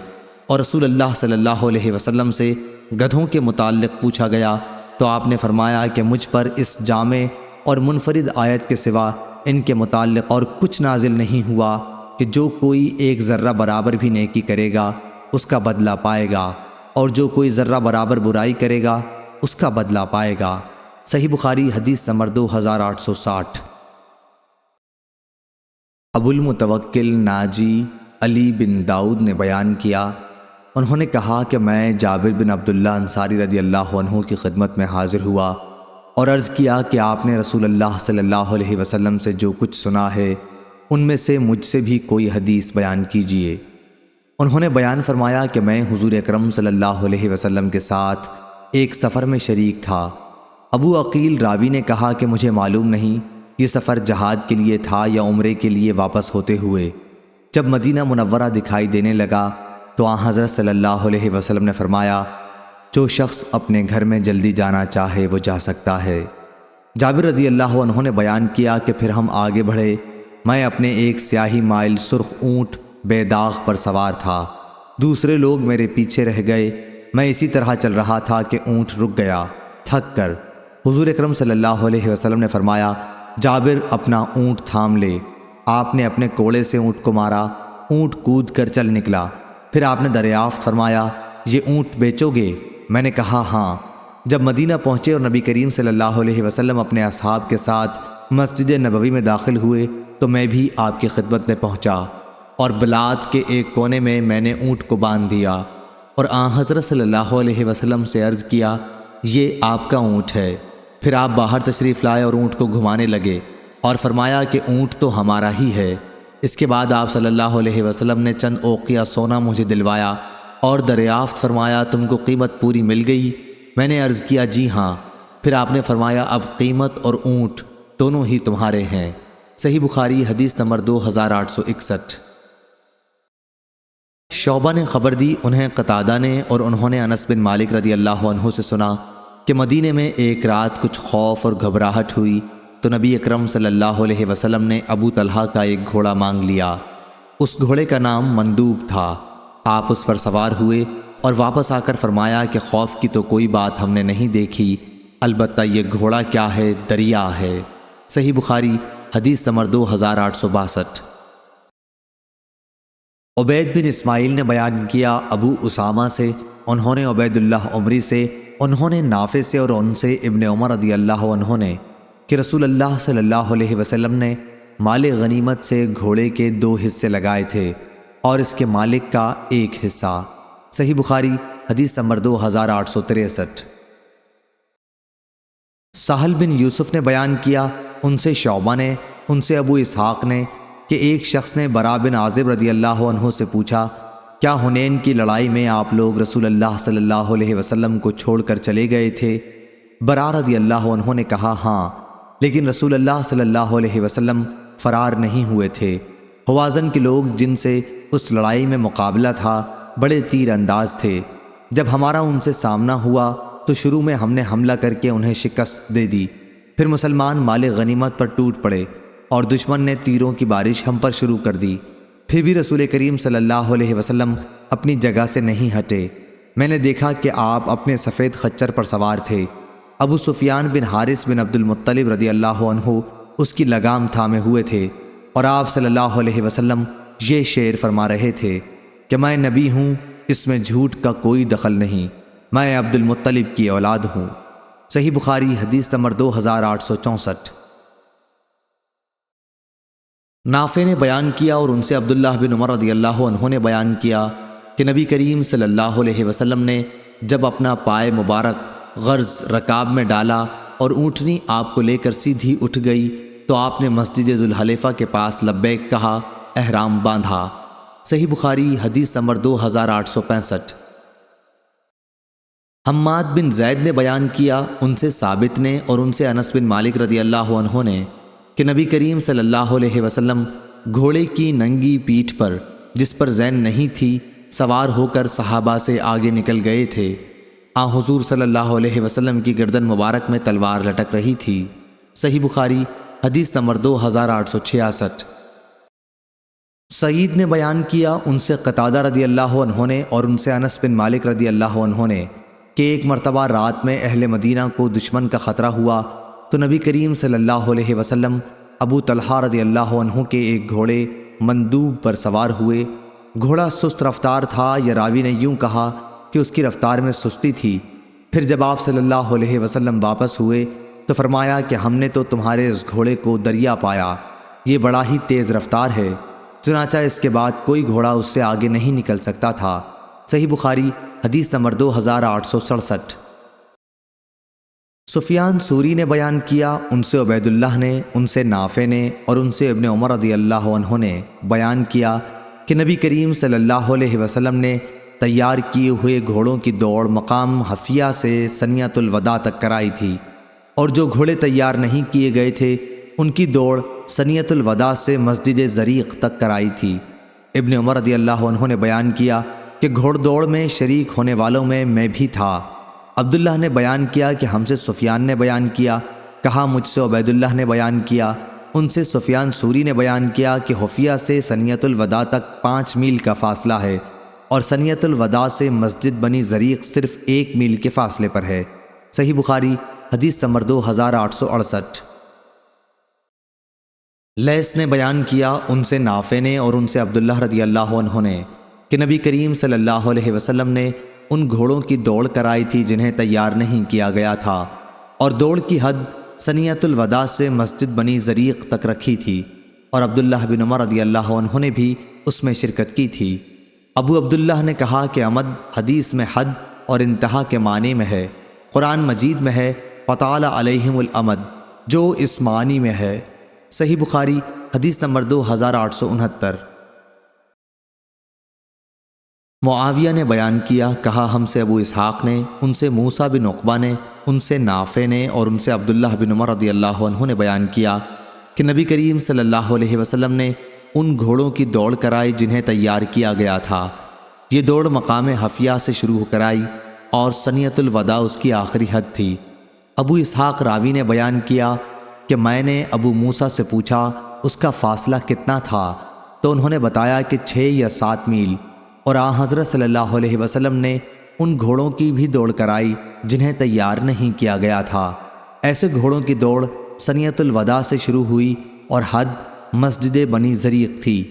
S1: اور رسول اللہ صلی اللہ علیہ وسلم سے گدھوں کے متعلق پوچھا گیا تو آپ نے فرمایا کہ مجھ پر اس جامع اور منفرد آیت کے سوا ان کے متعلق اور کچھ نازل نہیں ہوا کہ جو کوئی 1 ذرہ برابر بھی نیکی کرے گا اس کا بدلہ پائے گا، اور جو کوئی ذرہ برابر برائی کرے گا اس کا بدلہ پائے گا۔ صحیح بخاری حدیث نمبر 2860۔ ابو المتوکل ناجی علی بن داؤد نے بیان کیا، انہوں نے کہا کہ میں جابر بن عبداللہ انصاری رضی اللہ عنہ کی خدمت میں حاضر ہوا اور عرض کیا کہ آپ نے رسول اللہ صلی اللہ علیہ وسلم سے جو کچھ سنا ہے ان میں سے مجھ سے بھی کوئی حدیث بیان کیجیے۔ انہوں نے بیان فرمایا کہ میں حضور اکرم صلی اللہ علیہ وسلم کے ساتھ ایک سفر میں شریک تھا۔ ابو عقیل راوی نے کہا کہ مجھے معلوم نہیں یہ سفر جہاد کے لیے تھا یا عمرے کے لیے واپس ہوتے ہوئے۔ جب مدینہ منورہ دکھائی دینے لگا تو آن حضرت صلی اللہ علیہ وسلم نے فرمایا جو شخص اپنے گھر میں جلدی جانا چاہے وہ جا سکتا ہے۔ جابر رضی اللہ عنہ نے بیان کیا کہ پھر ہم آگے بڑھے، میں اپنے ایک سیاہی مائل سرخ اونٹ بے داغ پر سوار تھا، دوسرے لوگ میرے پیچھے رہ گئے، میں اسی طرح چل رہا تھا کہ اونٹ رک گیا تھک کر۔ حضور اکرم صلی اللہ علیہ وسلم نے فرمایا جابر اپنا اونٹ تھام لے۔ آپ نے اپنے کوڑے سے اونٹ کو مارا، اونٹ کود کر چل نکلا۔ پھر آپ نے دریافت فرمایا یہ اونٹ بیچو گے؟ میں نے کہا ہاں۔ جب مدینہ پہنچے اور نبی کریم صلی اللہ علیہ وسلم اپنے اصحاب کے ساتھ مسجد نبوی میں داخل ہوئے تو میں بھی آپ کی خدمت میں پہنچا اور بلاد کے ایک کونے میں نے اونٹ کو باندھ دیا اور آن حضرت صلی اللہ علیہ وسلم سے عرض کیا یہ آپ کا اونٹ ہے۔ پھر آپ باہر تشریف لائے اور اونٹ کو گھمانے لگے اور فرمایا کہ اونٹ تو ہمارا ہی ہے۔ اس کے بعد آپ صلی اللہ علیہ وسلم نے چند اوقیہ سونا مجھے دلوایا اور دریافت فرمایا تم کو قیمت پوری مل گئی؟ میں نے عرض کیا جی ہاں۔ پھر آپ نے فرمایا اب قیمت اور اونٹ دونوں ہی تمہارے ہیں۔ صحیح بخاری حدیث نمبر 2861۔ شعبہ نے خبر دی، انہیں قتادہ نے اور انہوں نے انس بن مالک رضی اللہ عنہ سے سنا کہ مدینے میں ایک رات کچھ خوف اور گھبراہٹ ہوئی تو نبی اکرم صلی اللہ علیہ وسلم نے ابو طلحہ کا ایک گھوڑا مانگ لیا۔ اس گھوڑے کا نام مندوب تھا۔ آپ اس پر سوار ہوئے اور واپس آ کر فرمایا کہ خوف کی تو کوئی بات ہم نے نہیں دیکھی، البتہ یہ گھوڑا کیا ہے، دریا ہے۔ صحیح بخاری حدیث نمبر 2862۔ عبید بن اسماعیل نے بیان کیا ابو اسامہ سے، انہوں نے عبید اللہ عمری سے، انہوں نے نافع سے اور ان سے ابن عمر رضی اللہ عنہ نے کہ رسول اللہ صلی اللہ علیہ وسلم نے مال غنیمت سے گھوڑے کے 2 حصے لگائے تھے اور اس کے مالک کا 1 حصہ۔ صحیح بخاری حدیث نمبر 2863۔ سہل بن یوسف نے بیان کیا، ان سے شعبہ نے، ان سے ابو اسحاق نے کہ ایک شخص نے برا بن عازب رضی اللہ عنہ سے پوچھا کیا حنین کی لڑائی میں آپ لوگ رسول اللہ صلی اللہ علیہ وسلم کو چھوڑ کر چلے گئے تھے؟ برا رضی اللہ عنہ نے کہا ہاں، لیکن رسول اللہ صلی اللہ علیہ وسلم فرار نہیں ہوئے تھے۔ حوازن کے لوگ جن سے اس لڑائی میں مقابلہ تھا بڑے تیر انداز تھے۔ جب ہمارا ان سے سامنا ہوا تو شروع میں ہم نے حملہ کر کے انہیں شکست دے دی، پھر مسلمان مال غنیمت پر ٹوٹ پڑے اور دشمن نے تیروں کی بارش ہم پر شروع کر دی، پھر بھی رسول کریم صلی اللہ علیہ وسلم اپنی جگہ سے نہیں ہٹے۔ میں نے دیکھا کہ آپ اپنے سفید خچر پر سوار تھے، ابو سفیان بن حارث بن عبد المطلب رضی اللہ عنہ اس کی لگام تھامے ہوئے تھے اور آپ صلی اللہ علیہ وسلم یہ شعر فرما رہے تھے کہ میں نبی ہوں، اس میں جھوٹ کا کوئی دخل نہیں، میں عبد المطلب کی اولاد ہوں۔ صحیح بخاری حدیث نمبر 2864۔ نافع نے بیان کیا اور ان سے عبداللہ بن عمر رضی اللہ عنہ نے بیان کیا کہ نبی کریم صلی اللہ علیہ وسلم نے جب اپنا پائے مبارک غرض رکاب میں ڈالا اور اونٹنی آپ کو لے کر سیدھی اٹھ گئی تو آپ نے مسجد ذوالحلیفہ کے پاس لبیک کہا، احرام باندھا۔ صحیح بخاری حدیث نمبر 2865۔ حماد بن زید نے بیان کیا، ان سے ثابت نے اور ان سے انس بن مالک رضی اللہ عنہ نے کہ نبی کریم صلی اللہ علیہ وسلم گھوڑے کی ننگی پیٹھ پر، جس پر زین نہیں تھی، سوار ہو کر صحابہ سے آگے نکل گئے تھے۔ حضور صلی اللہ علیہ وسلم کی گردن مبارک میں تلوار لٹک رہی تھی۔ صحیح بخاری حدیث نمبر 2866۔ سعید نے بیان کیا، ان سے قتادہ رضی اللہ عنہ نے اور ان سے انس بن مالک رضی اللہ عنہ نے کہ ایک مرتبہ رات میں اہل مدینہ کو دشمن کا خطرہ ہوا تو نبی کریم صلی اللہ علیہ وسلم ابو طلحہ رضی اللہ عنہ کے ایک گھوڑے مندوب پر سوار ہوئے۔ گھوڑا سست رفتار تھا، یا راوی نے یوں کہا کہ اس کی رفتار میں سستی تھی۔ پھر جب آپ صلی اللہ علیہ وسلم واپس ہوئے تو فرمایا کہ ہم نے تو تمہارے اس گھوڑے کو دریا پایا، یہ بڑا ہی تیز رفتار ہے۔ چنانچہ اس کے بعد کوئی گھوڑا اس سے آگے نہیں نکل سکتا تھا۔ صحیح بخاری حدیث نمبر 2867۔ سفیان ثوری نے بیان کیا، ان سے عبید اللہ نے، ان سے نافع نے اور ان سے ابن عمر رضی اللہ عنہ نے بیان کیا کہ نبی کریم صلی اللہ علیہ وسلم نے تیار کیے ہوئے گھوڑوں کی دوڑ مقام حفیہ سے ثنیۃ الوداع تک کرائی تھی، اور جو گھوڑے تیار نہیں کیے گئے تھے ان کی دوڑ ثنیۃ الوداع سے مسجد زریق تک کرائی تھی۔ ابن عمر رضی اللہ عنہ نے بیان کیا کہ گھوڑ دوڑ میں شریک ہونے والوں میں بھی تھا۔ عبداللہ نے بیان کیا کہ ہم سے سفیان نے بیان کیا، کہا مجھ سے عبید اللہ نے بیان کیا، ان سے سفیان ثوری نے بیان کیا کہ حفیہ سے ثنیۃ الوداع تک 5 میل کا فاصلہ ہے، اور ثنیۃ الوداع سے مسجد بنی زریق صرف 1 میل کے فاصلے پر ہے۔ صحیح بخاری حدیث نمبر 2868۔ لیث نے بیان کیا، ان سے نافع نے اور ان سے عبداللہ رضی اللہ عنہ نے کہ نبی کریم صلی اللہ علیہ وسلم نے ان گھوڑوں کی دوڑ کرائی تھی جنہیں تیار نہیں کیا گیا تھا، اور دوڑ کی حد ثنیۃ الوداع سے مسجد بنی زریق تک رکھی تھی، اور عبداللہ بن عمر رضی اللہ عنہ نے بھی اس میں شرکت کی تھی۔ ابو عبداللہ نے کہا کہ عمد حدیث میں حد اور انتہا کے معنی میں ہے، قرآن مجید میں ہے فطال علیہم الامد، جو اس معنی میں ہے۔ صحیح بخاری حدیث نمبر 2869۔ معاویہ نے بیان کیا، کہا ہم سے ابو اسحاق نے، ان سے موسیٰ بن عقبہ نے، ان سے نافع نے اور ان سے عبداللہ بن عمر رضی اللہ عنہ نے بیان کیا کہ نبی کریم صلی اللہ علیہ وسلم نے ان گھوڑوں کی دوڑ کرائی جنہیں تیار کیا گیا تھا۔ یہ دوڑ مقام حفیہ سے شروع کرائی اور ثنیۃ الوداع اس کی آخری حد تھی۔ ابو اسحاق راوی نے بیان کیا کہ میں نے ابو موسیٰ سے پوچھا اس کا فاصلہ کتنا تھا، تو انہوں نے بتایا کہ 6 یا 7 میل، اور حضرت صلی اللہ علیہ وسلم نے ان گھوڑوں کی بھی دوڑ کرائی جنہیں تیار نہیں کیا گیا تھا۔ ایسے گھوڑوں کی دوڑ ثنیۃ الوداع سے شروع ہوئی اور حد مسجد بنی زریق تھی۔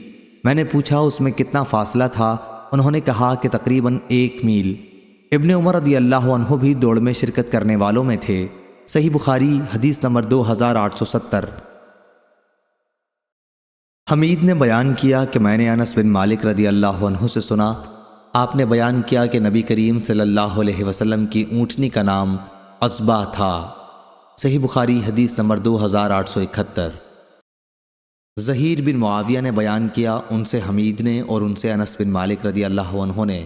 S1: میں نے پوچھا اس میں کتنا فاصلہ تھا، انہوں نے کہا کہ تقریباً 1 میل۔ ابن عمر رضی اللہ عنہ بھی دوڑ میں شرکت کرنے والوں میں تھے۔ صحیح بخاری حدیث نمبر 2870۔ حمید نے بیان کیا کہ میں نے انس بن مالک رضی اللہ عنہ سے سنا، آپ نے بیان کیا کہ نبی کریم صلی اللہ علیہ وسلم کی اونٹنی کا نام عصبہ تھا۔ صحیح بخاری حدیث نمبر 2871۔ زہیر بن معاویہ نے بیان کیا، ان سے حمید نے اور ان سے انس بن مالک رضی اللہ عنہ نے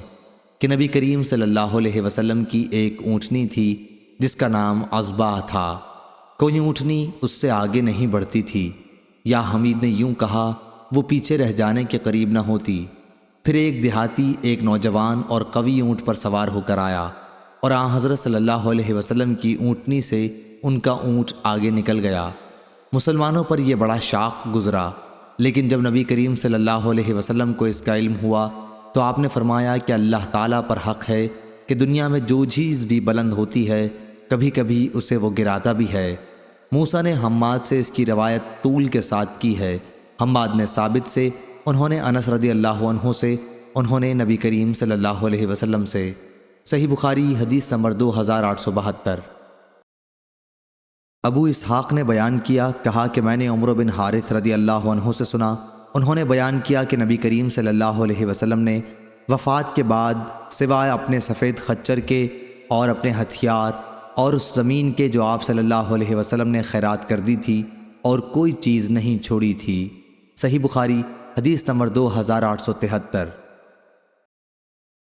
S1: کہ نبی کریم صلی اللہ علیہ وسلم کی ایک اونٹنی تھی جس کا نام عصبہ تھا، کوئی اونٹنی اس سے آگے نہیں بڑھتی تھی، یا حمید نے یوں کہا وہ پیچھے رہ جانے کے قریب نہ ہوتی۔ پھر ایک دیہاتی ایک نوجوان اور قوی اونٹ پر سوار ہو کر آیا، اور حضرت صلی اللہ علیہ وسلم کی اونٹنی سے ان کا اونٹ آگے نکل گیا۔ مسلمانوں پر یہ بڑا شاق گزرا، لیکن جب نبی کریم صلی اللہ علیہ وسلم کو اس کا علم ہوا تو آپ نے فرمایا کہ اللہ تعالیٰ پر حق ہے کہ دنیا میں جو چیز بھی بلند ہوتی ہے کبھی کبھی اسے وہ گراتا بھی ہے۔ موسیٰ نے حماد سے اس کی روایت طول کے ساتھ کی ہے، حماد نے ثابت سے، انہوں نے انس رضی اللہ عنہ سے، انہوں نے نبی کریم صلی اللہ علیہ وسلم سے۔ صحیح بخاری حدیث نمبر 2872۔ ابو اسحاق نے بیان کیا، کہا کہ میں نے عمر بن حارث رضی اللہ عنہ سے سنا، انہوں نے بیان کیا کہ نبی کریم صلی اللہ علیہ وسلم نے وفات کے بعد سوائے اپنے سفید خچر کے اور اپنے ہتھیار اور اس زمین کے جو آپ صلی اللہ علیہ وسلم نے خیرات کر دی تھی، اور کوئی چیز نہیں چھوڑی تھی۔ صحیح بخاری حدیث نمبر 2873۔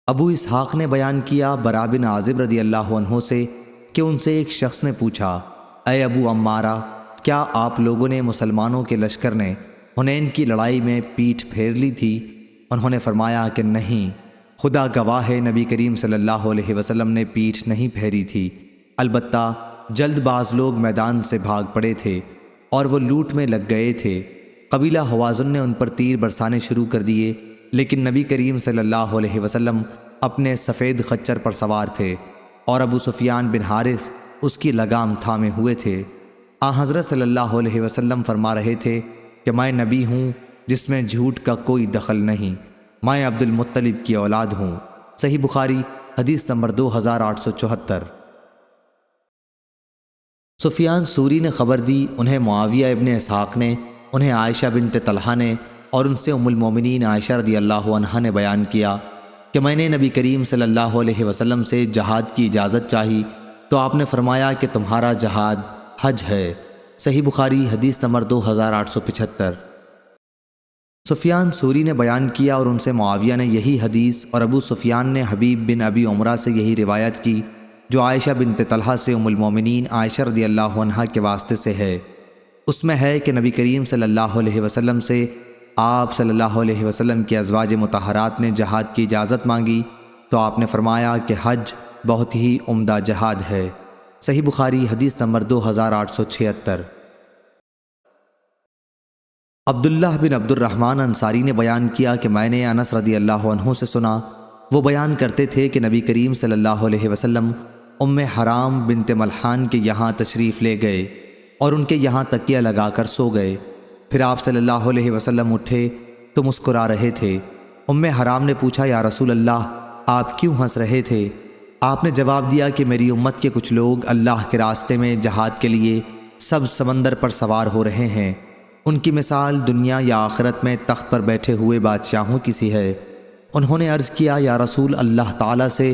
S1: ابو اسحاق نے بیان کیا برا بن عازب رضی اللہ عنہ سے کہ ان سے ایک شخص نے پوچھا، اے ابو عمارہ، کیا آپ لوگوں نے مسلمانوں کے لشکر نے حنین کی لڑائی میں پیٹھ پھیر لی تھی؟ انہوں نے فرمایا کہ نہیں، خدا گواہ ہے نبی کریم صلی اللہ علیہ وسلم نے پیٹھ نہیں پھیری تھی، البتہ جلد باز لوگ میدان سے بھاگ پڑے تھے اور وہ لوٹ میں لگ گئے تھے۔ قبیلہ حوازن نے ان پر تیر برسانے شروع کر دیے، لیکن نبی کریم صلی اللہ علیہ وسلم اپنے سفید خچر پر سوار تھے اور ابو سفیان بن حارث اس کی لگام تھامے ہوئے تھے۔ حضرت صلی اللہ علیہ وسلم فرما رہے تھے کہ میں نبی ہوں جس میں جھوٹ کا کوئی دخل نہیں، میں عبد المطلب کی اولاد ہوں۔ صحیح بخاری حدیث نمبر 2874۔ سفیان سوری نے خبر دی، انہیں معاویہ ابن اسحاق نے، انہیں عائشہ بنت طلحہ نے اور ان سے ام المومنین عائشہ رضی اللہ عنہا نے بیان کیا کہ میں نے نبی کریم صلی اللہ علیہ وسلم سے جہاد کی اجازت چاہی تو آپ نے فرمایا کہ تمہارا جہاد حج ہے۔ صحیح بخاری حدیث نمبر 2875۔ سفیان سوری نے بیان کیا اور ان سے معاویہ نے یہی حدیث اور ابو سفیان نے حبیب بن ابی عمرہ سے یہی روایت کی جو عائشہ بنت طلحہ سے ام المومنین عائشہ رضی اللہ عنہا کے واسطے سے ہے۔ اس میں ہے کہ نبی کریم صلی اللہ علیہ وسلم سے آپ صلی اللہ علیہ وسلم کی ازواج مطہرات نے جہاد کی اجازت مانگی تو آپ نے فرمایا کہ حج بہت ہی عمدہ جہاد ہے۔ صحیح بخاری حدیث نمبر 2876۔ عبداللہ بن عبد الرحمن انصاری نے بیان کیا کہ میں نے انس رضی اللہ عنہ سے سنا، وہ بیان کرتے تھے کہ نبی کریم صلی اللہ علیہ وسلم ام حرام بنت ملحان کے یہاں تشریف لے گئے اور ان کے یہاں تکیہ لگا کر سو گئے۔ پھر آپ صلی اللہ علیہ وسلم اٹھے تو مسکرا رہے تھے۔ ام حرام نے پوچھا، یا رسول اللہ، آپ کیوں ہنس رہے تھے؟ آپ نے جواب دیا کہ میری امت کے کچھ لوگ اللہ کے راستے میں جہاد کے لیے سب سمندر پر سوار ہو رہے ہیں، ان کی مثال دنیا یا آخرت میں تخت پر بیٹھے ہوئے بادشاہوں کی سی ہے۔ انہوں نے عرض کیا، یا رسول اللہ تعالیٰ سے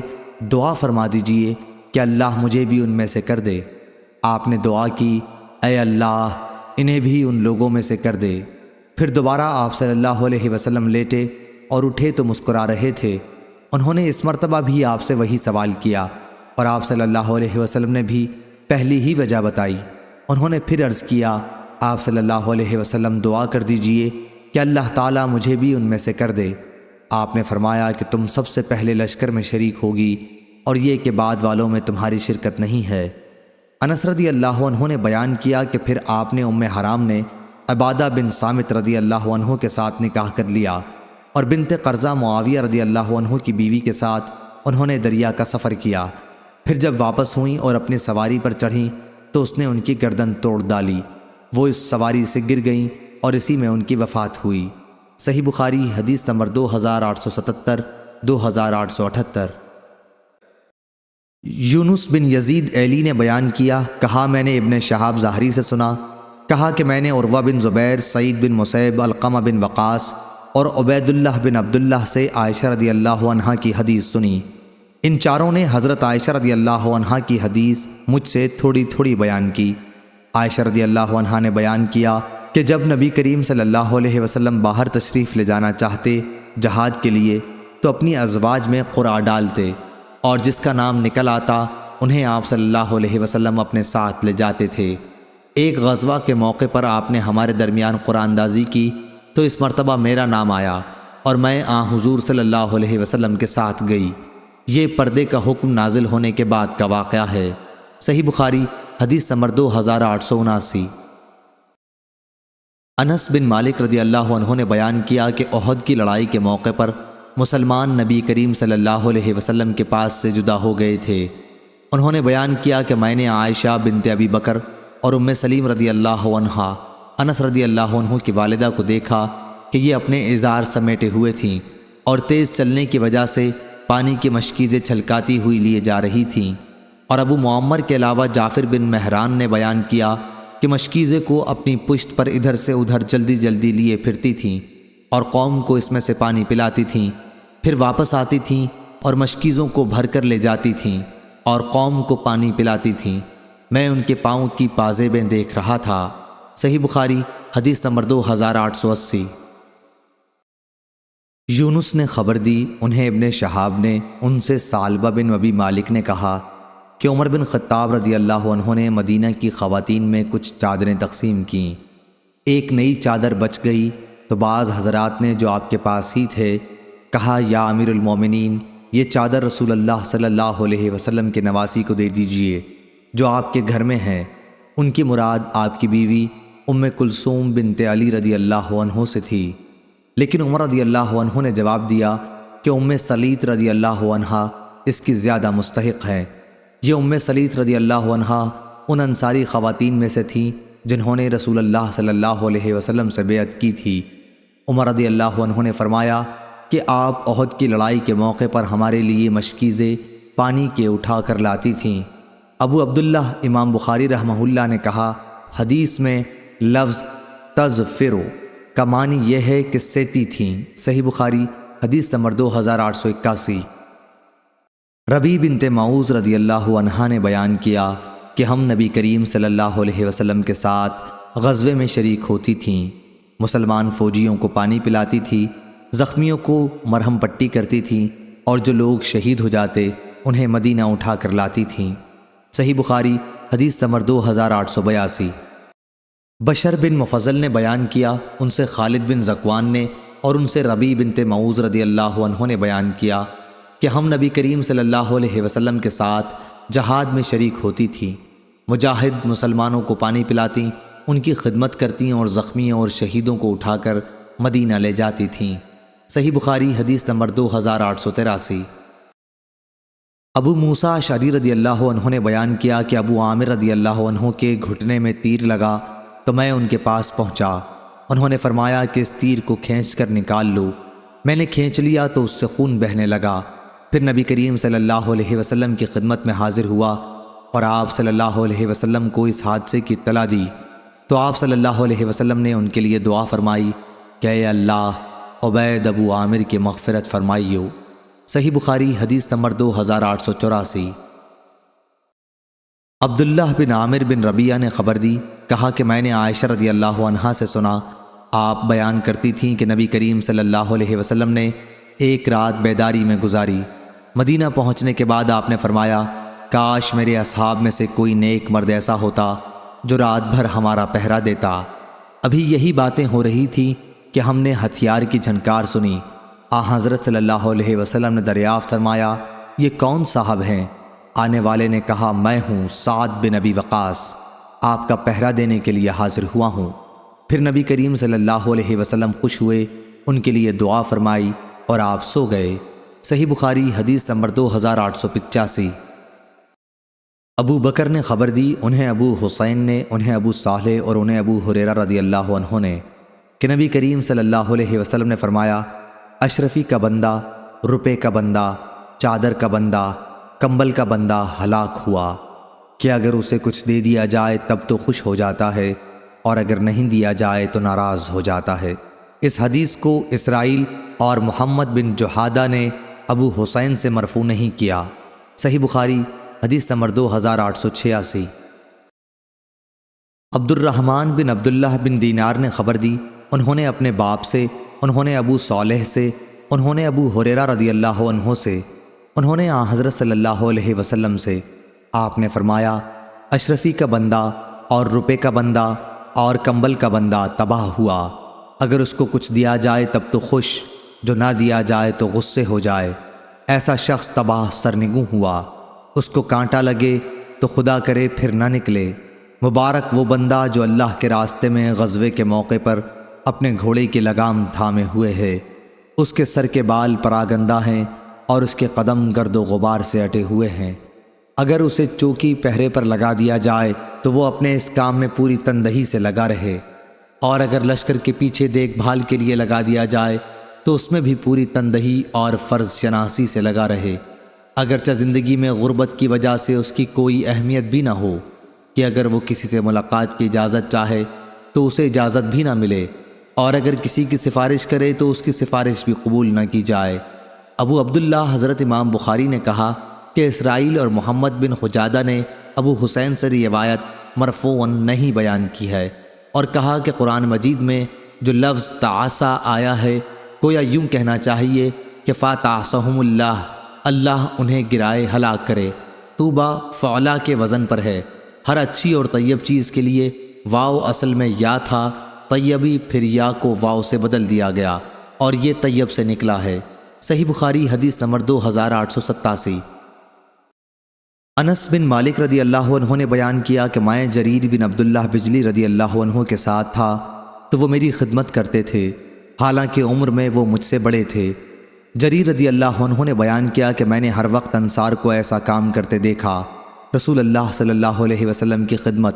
S1: دعا فرما دیجئے کہ اللہ مجھے بھی ان میں سے کر دے۔ آپ نے دعا کی، اے اللہ انہیں بھی ان لوگوں میں سے کر دے۔ پھر دوبارہ آپ صلی اللہ علیہ وسلم لیٹے اور اٹھے تو مسکرا رہے تھے۔ انہوں نے اس مرتبہ بھی آپ سے وہی سوال کیا اور آپ صلی اللہ علیہ وسلم نے بھی پہلی ہی وجہ بتائی۔ انہوں نے پھر عرض کیا، آپ صلی اللہ علیہ وسلم دعا کر دیجئے کہ اللہ تعالیٰ مجھے بھی ان میں سے کر دے۔ آپ نے فرمایا کہ تم سب سے پہلے لشکر میں شریک ہوگی اور یہ کہ بعد والوں میں تمہاری شرکت نہیں ہے۔ انس رضی اللہ عنہ نے بیان کیا کہ پھر آپ نے ام حرام نے عبادہ بن صامت رضی اللہ عنہ کے ساتھ نکاح کر لیا اور بنت قرظہ معاویہ رضی اللہ عنہ کی بیوی کے ساتھ انہوں نے دریا کا سفر کیا۔ پھر جب واپس ہوئیں اور اپنی سواری پر چڑھیں تو اس نے ان کی گردن توڑ ڈالی، وہ اس سواری سے گر گئیں اور اسی میں ان کی وفات ہوئی۔ صحیح بخاری حدیث نمبر 2877، 2878۔ یونس بن یزید ایلی نے بیان کیا، کہا میں نے ابن شہاب ظاہری سے سنا، کہا کہ میں نے عروہ بن زبیر، سعید بن مسیب، علقمہ بن وقاص اور عبید اللہ بن عبداللہ سے عائشہ رضی اللہ عنہا کی حدیث سنی۔ ان چاروں نے حضرت عائشہ رضی اللہ عنہا کی حدیث مجھ سے تھوڑی تھوڑی بیان کی۔ عائشہ رضی اللہ عنہا نے بیان کیا کہ جب نبی کریم صلی اللہ علیہ وسلم باہر تشریف لے جانا چاہتے جہاد کے لیے تو اپنی ازواج میں قرعہ ڈالتے اور جس کا نام نکل آتا انہیں آپ صلی اللہ علیہ وسلم اپنے ساتھ لے جاتے تھے۔ ایک غزوہ کے موقع پر آپ نے ہمارے درمیان قرآن اندازی کی تو اس مرتبہ میرا نام آیا اور میں حضور صلی اللہ علیہ وسلم کے ساتھ گئی۔ یہ پردے کا حکم نازل ہونے کے بعد کا واقعہ ہے۔ صحیح بخاری حدیث نمبر 2879۔ انس بن مالک رضی اللہ عنہ نے بیان کیا کہ احد کی لڑائی کے موقع پر مسلمان نبی کریم صلی اللہ علیہ وسلم کے پاس سے جدا ہو گئے تھے۔ انہوں نے بیان کیا کہ میں نے عائشہ بنت ابی بکر اور ام سلیم رضی اللہ عنہا انس رضی اللہ عنہ کی والدہ کو دیکھا کہ یہ اپنے ازار سمیٹے ہوئے تھیں اور تیز چلنے کی وجہ سے پانی کی مشکیزیں چھلکاتی ہوئی لیے جا رہی تھیں، اور ابو معمر کے علاوہ جعفر بن مہران نے بیان کیا کہ مشکیزیں کو اپنی پشت پر ادھر سے ادھر جلدی جلدی لیے پھرتی تھیں اور قوم کو اس میں سے پانی پلاتی تھیں، پھر واپس آتی تھیں اور مشکیزوں کو بھر کر لے جاتی تھیں اور قوم کو پانی پلاتی تھیں۔ میں ان کے پاؤں کی پازیبیں دیکھ رہا تھا۔ صحیح بخاری حدیث نمبر 2880۔ یونس نے خبر دی، انہیں ابن شہاب نے ان سے ثعلبہ بن ابی مالک نے کہا کہ عمر بن خطاب رضی اللہ عنہ نے مدینہ کی خواتین میں کچھ چادریں تقسیم کیں۔ ایک نئی چادر بچ گئی تو بعض حضرات نے جو آپ کے پاس ہی تھے کہا، یا امیر المومنین، یہ چادر رسول اللہ صلی اللہ علیہ وسلم کے نواسی کو دے دیجئے جو آپ کے گھر میں ہیں۔ ان کی مراد آپ کی بیوی ام کلثوم بنت علی رضی اللہ عنہ سے تھی، لیکن عمر رضی اللہ عنہ نے جواب دیا کہ ام سلیط رضی اللہ عنہ اس کی زیادہ مستحق ہے۔ یہ ام سلیط رضی اللہ عنہ ان انصاری خواتین میں سے تھیں جنہوں نے رسول اللہ صلی اللہ علیہ وسلم سے بیعت کی تھی۔ عمر رضی اللہ عنہ نے فرمایا کہ آپ احد کی لڑائی کے موقع پر ہمارے لیے مشکیزیں پانی کے اٹھا کر لاتی تھیں۔ ابو عبداللہ امام بخاری رحمہ اللہ نے کہا، حدیث میں لفظ تزفرو کا معنی یہ ہے کہ سیتی تھیں۔ صحیح بخاری حدیث نمبر 2881۔ ربیع بنت معوذ رضی اللہ عنہا نے بیان کیا کہ ہم نبی کریم صلی اللہ علیہ وسلم کے ساتھ غزوے میں شریک ہوتی تھیں۔ مسلمان فوجیوں کو پانی پلاتی تھی، زخمیوں کو مرہم پٹی کرتی تھیں، اور جو لوگ شہید ہو جاتے انہیں مدینہ اٹھا کر لاتی تھیں۔ صحیح بخاری حدیث نمبر 2882۔ بشر بن مفضل نے بیان کیا، ان سے خالد بن ذکوان نے اور ان سے ربیع بنت معوذ رضی اللہ عنہ نے بیان کیا کہ ہم نبی کریم صلی اللہ علیہ وسلم کے ساتھ جہاد میں شریک ہوتی تھی۔ مجاہد مسلمانوں کو پانی پلاتی، ان کی خدمت کرتی اور زخمیوں اور شہیدوں کو اٹھا کر مدینہ لے جاتی تھیں۔ صحیح بخاری حدیث نمبر 2883۔ ابو موسیٰ اشعری رضی اللہ عنہ نے بیان کیا کہ ابو عامر رضی اللہ عنہ کے گھٹنے میں تیر لگا تو میں ان کے پاس پہنچا۔ انہوں نے فرمایا کہ اس تیر کو کھینچ کر نکال لو۔ میں نے کھینچ لیا تو اس سے خون بہنے لگا۔ پھر نبی کریم صلی اللہ علیہ وسلم کی خدمت میں حاضر ہوا اور آپ صلی اللہ علیہ وسلم کو اس حادثے کی اطلاع دی تو آپ صلی اللہ علیہ وسلم نے ان کے لیے دعا فرمائی کہ اے اللہ عبید ابو عامر کی مغفرت فرمائیو۔ صحیح بخاری حدیث نمبر 2884۔ عبداللہ بن عامر بن ربیعہ نے خبر دی، کہا کہ میں نے عائشہ رضی اللہ عنہا سے سنا، آپ بیان کرتی تھیں کہ نبی کریم صلی اللہ علیہ وسلم نے ایک رات بیداری میں گزاری۔ مدینہ پہنچنے کے بعد آپ نے فرمایا، کاش میرے اصحاب میں سے کوئی نیک مرد ایسا ہوتا جو رات بھر ہمارا پہرا دیتا۔ ابھی یہی باتیں ہو رہی تھی کہ ہم نے ہتھیار کی جھنکار سنی۔ حضرت صلی اللہ علیہ وسلم نے دریافت فرمایا، یہ کون صاحب ہیں؟ آنے والے نے کہا، میں ہوں سعد بن ابی وقاص، آپ کا پہرا دینے کے لیے حاضر ہوا ہوں۔ پھر نبی کریم صلی اللہ علیہ وسلم خوش ہوئے، ان کے لیے دعا فرمائی اور آپ سو گئے۔ صحیح بخاری حدیث نمبر 2885۔ ابو بکر نے خبر دی، انہیں ابو حسین نے، انہیں ابو صالح اور انہیں ابو ہریرہ رضی اللہ عنہ نے کہ نبی کریم صلی اللہ علیہ وسلم نے فرمایا، اشرفی کا بندہ، روپے کا بندہ، چادر کا بندہ، کمبل کا بندہ ہلاک ہوا کہ اگر اسے کچھ دے دیا جائے تب تو خوش ہو جاتا ہے اور اگر نہیں دیا جائے تو ناراض ہو جاتا ہے۔ اس حدیث کو اسرائیل اور محمد بن جحادہ نے ابو حسین سے مرفوع نہیں کیا۔ صحیح بخاری حدیث نمبر 2886۔ عبد الرحمن بن عبداللہ بن دینار نے خبر دی، انہوں نے اپنے باپ سے، انہوں نے ابو صالح سے، انہوں نے ابو ہریرہ رضی اللہ عنہ سے، انہوں نے حضرت صلی اللہ علیہ وسلم سے، آپ نے فرمایا، اشرفی کا بندہ اور روپے کا بندہ اور کمبل کا بندہ تباہ ہوا، اگر اس کو کچھ دیا جائے تب تو خوش، جو نہ دیا جائے تو غصے ہو جائے، ایسا شخص تباہ سرنگوں ہوا، اس کو کانٹا لگے تو خدا کرے پھر نہ نکلے۔ مبارک وہ بندہ جو اللہ کے راستے میں غزوے کے موقع پر اپنے گھوڑے کی لگام تھامے ہوئے ہے، اس کے سر کے بال پراگندہ ہیں اور اس کے قدم گرد و غبار سے اٹے ہوئے ہیں۔ اگر اسے چوکی پہرے پر لگا دیا جائے تو وہ اپنے اس کام میں پوری تندہی سے لگا رہے، اور اگر لشکر کے پیچھے دیکھ بھال کے لیے لگا دیا جائے تو اس میں بھی پوری تندہی اور فرض شناسی سے لگا رہے، اگرچہ زندگی میں غربت کی وجہ سے اس کی کوئی اہمیت بھی نہ ہو کہ اگر وہ کسی سے ملاقات کی اجازت چاہے تو اسے اجازت بھی نہ ملے، اور اگر کسی کی سفارش کرے تو اس کی سفارش بھی قبول نہ کی جائے۔ ابو عبداللہ حضرت امام بخاری نے کہا کہ اسرائیل اور محمد بن حجادہ نے ابو حسین سے روایت مرفوعاً نہیں بیان کی ہے، اور کہا کہ قرآن مجید میں جو لفظ تعاصا آیا ہے گویا یوں کہنا چاہیے کہ فاتعصہم اللہ، اللہ انہیں گرائے ہلاک کرے۔ طوبہ فعلا کے وزن پر ہے۔ ہر اچھی اور طیب چیز کے لیے واو اصل میں یا تھا، طیبی پھر یا کو واو سے بدل دیا گیا اور یہ طیب سے نکلا ہے۔ صحیح بخاری حدیث نمبر 2887۔ انس بن مالک رضی اللہ عنہ نے بیان کیا کہ میں جریر بن عبداللہ بجلی رضی اللہ عنہ کے ساتھ تھا تو وہ میری خدمت کرتے تھے، حالانکہ عمر میں وہ مجھ سے بڑے تھے۔ جریر رضی اللہ عنہ نے بیان کیا کہ میں نے ہر وقت انصار کو ایسا کام کرتے دیکھا، رسول اللہ صلی اللہ علیہ وسلم کی خدمت،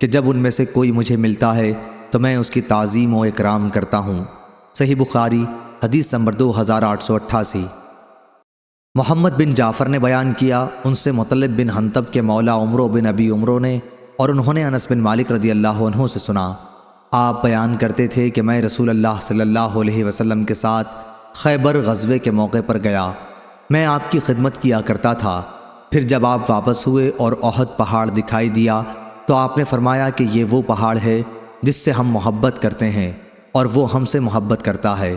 S1: کہ جب ان میں سے کوئی مجھے ملتا ہے تو میں اس کی تعظیم و اکرام کرتا ہوں۔ صحیح بخاری حدیث نمبر 2888۔ محمد بن جعفر نے بیان کیا، ان سے مطلب بن حنطب کے مولا عمرو بن ابی عمرو نے، اور انہوں نے انس بن مالک رضی اللہ عنہ سے سنا، آپ بیان کرتے تھے کہ میں رسول اللہ صلی اللہ علیہ وسلم کے ساتھ خیبر غزوے کے موقع پر گیا، میں آپ کی خدمت کیا کرتا تھا، پھر جب آپ واپس ہوئے اور احد پہاڑ دکھائی دیا تو آپ نے فرمایا کہ یہ وہ پہاڑ ہے جس سے ہم محبت کرتے ہیں اور وہ ہم سے محبت کرتا ہے۔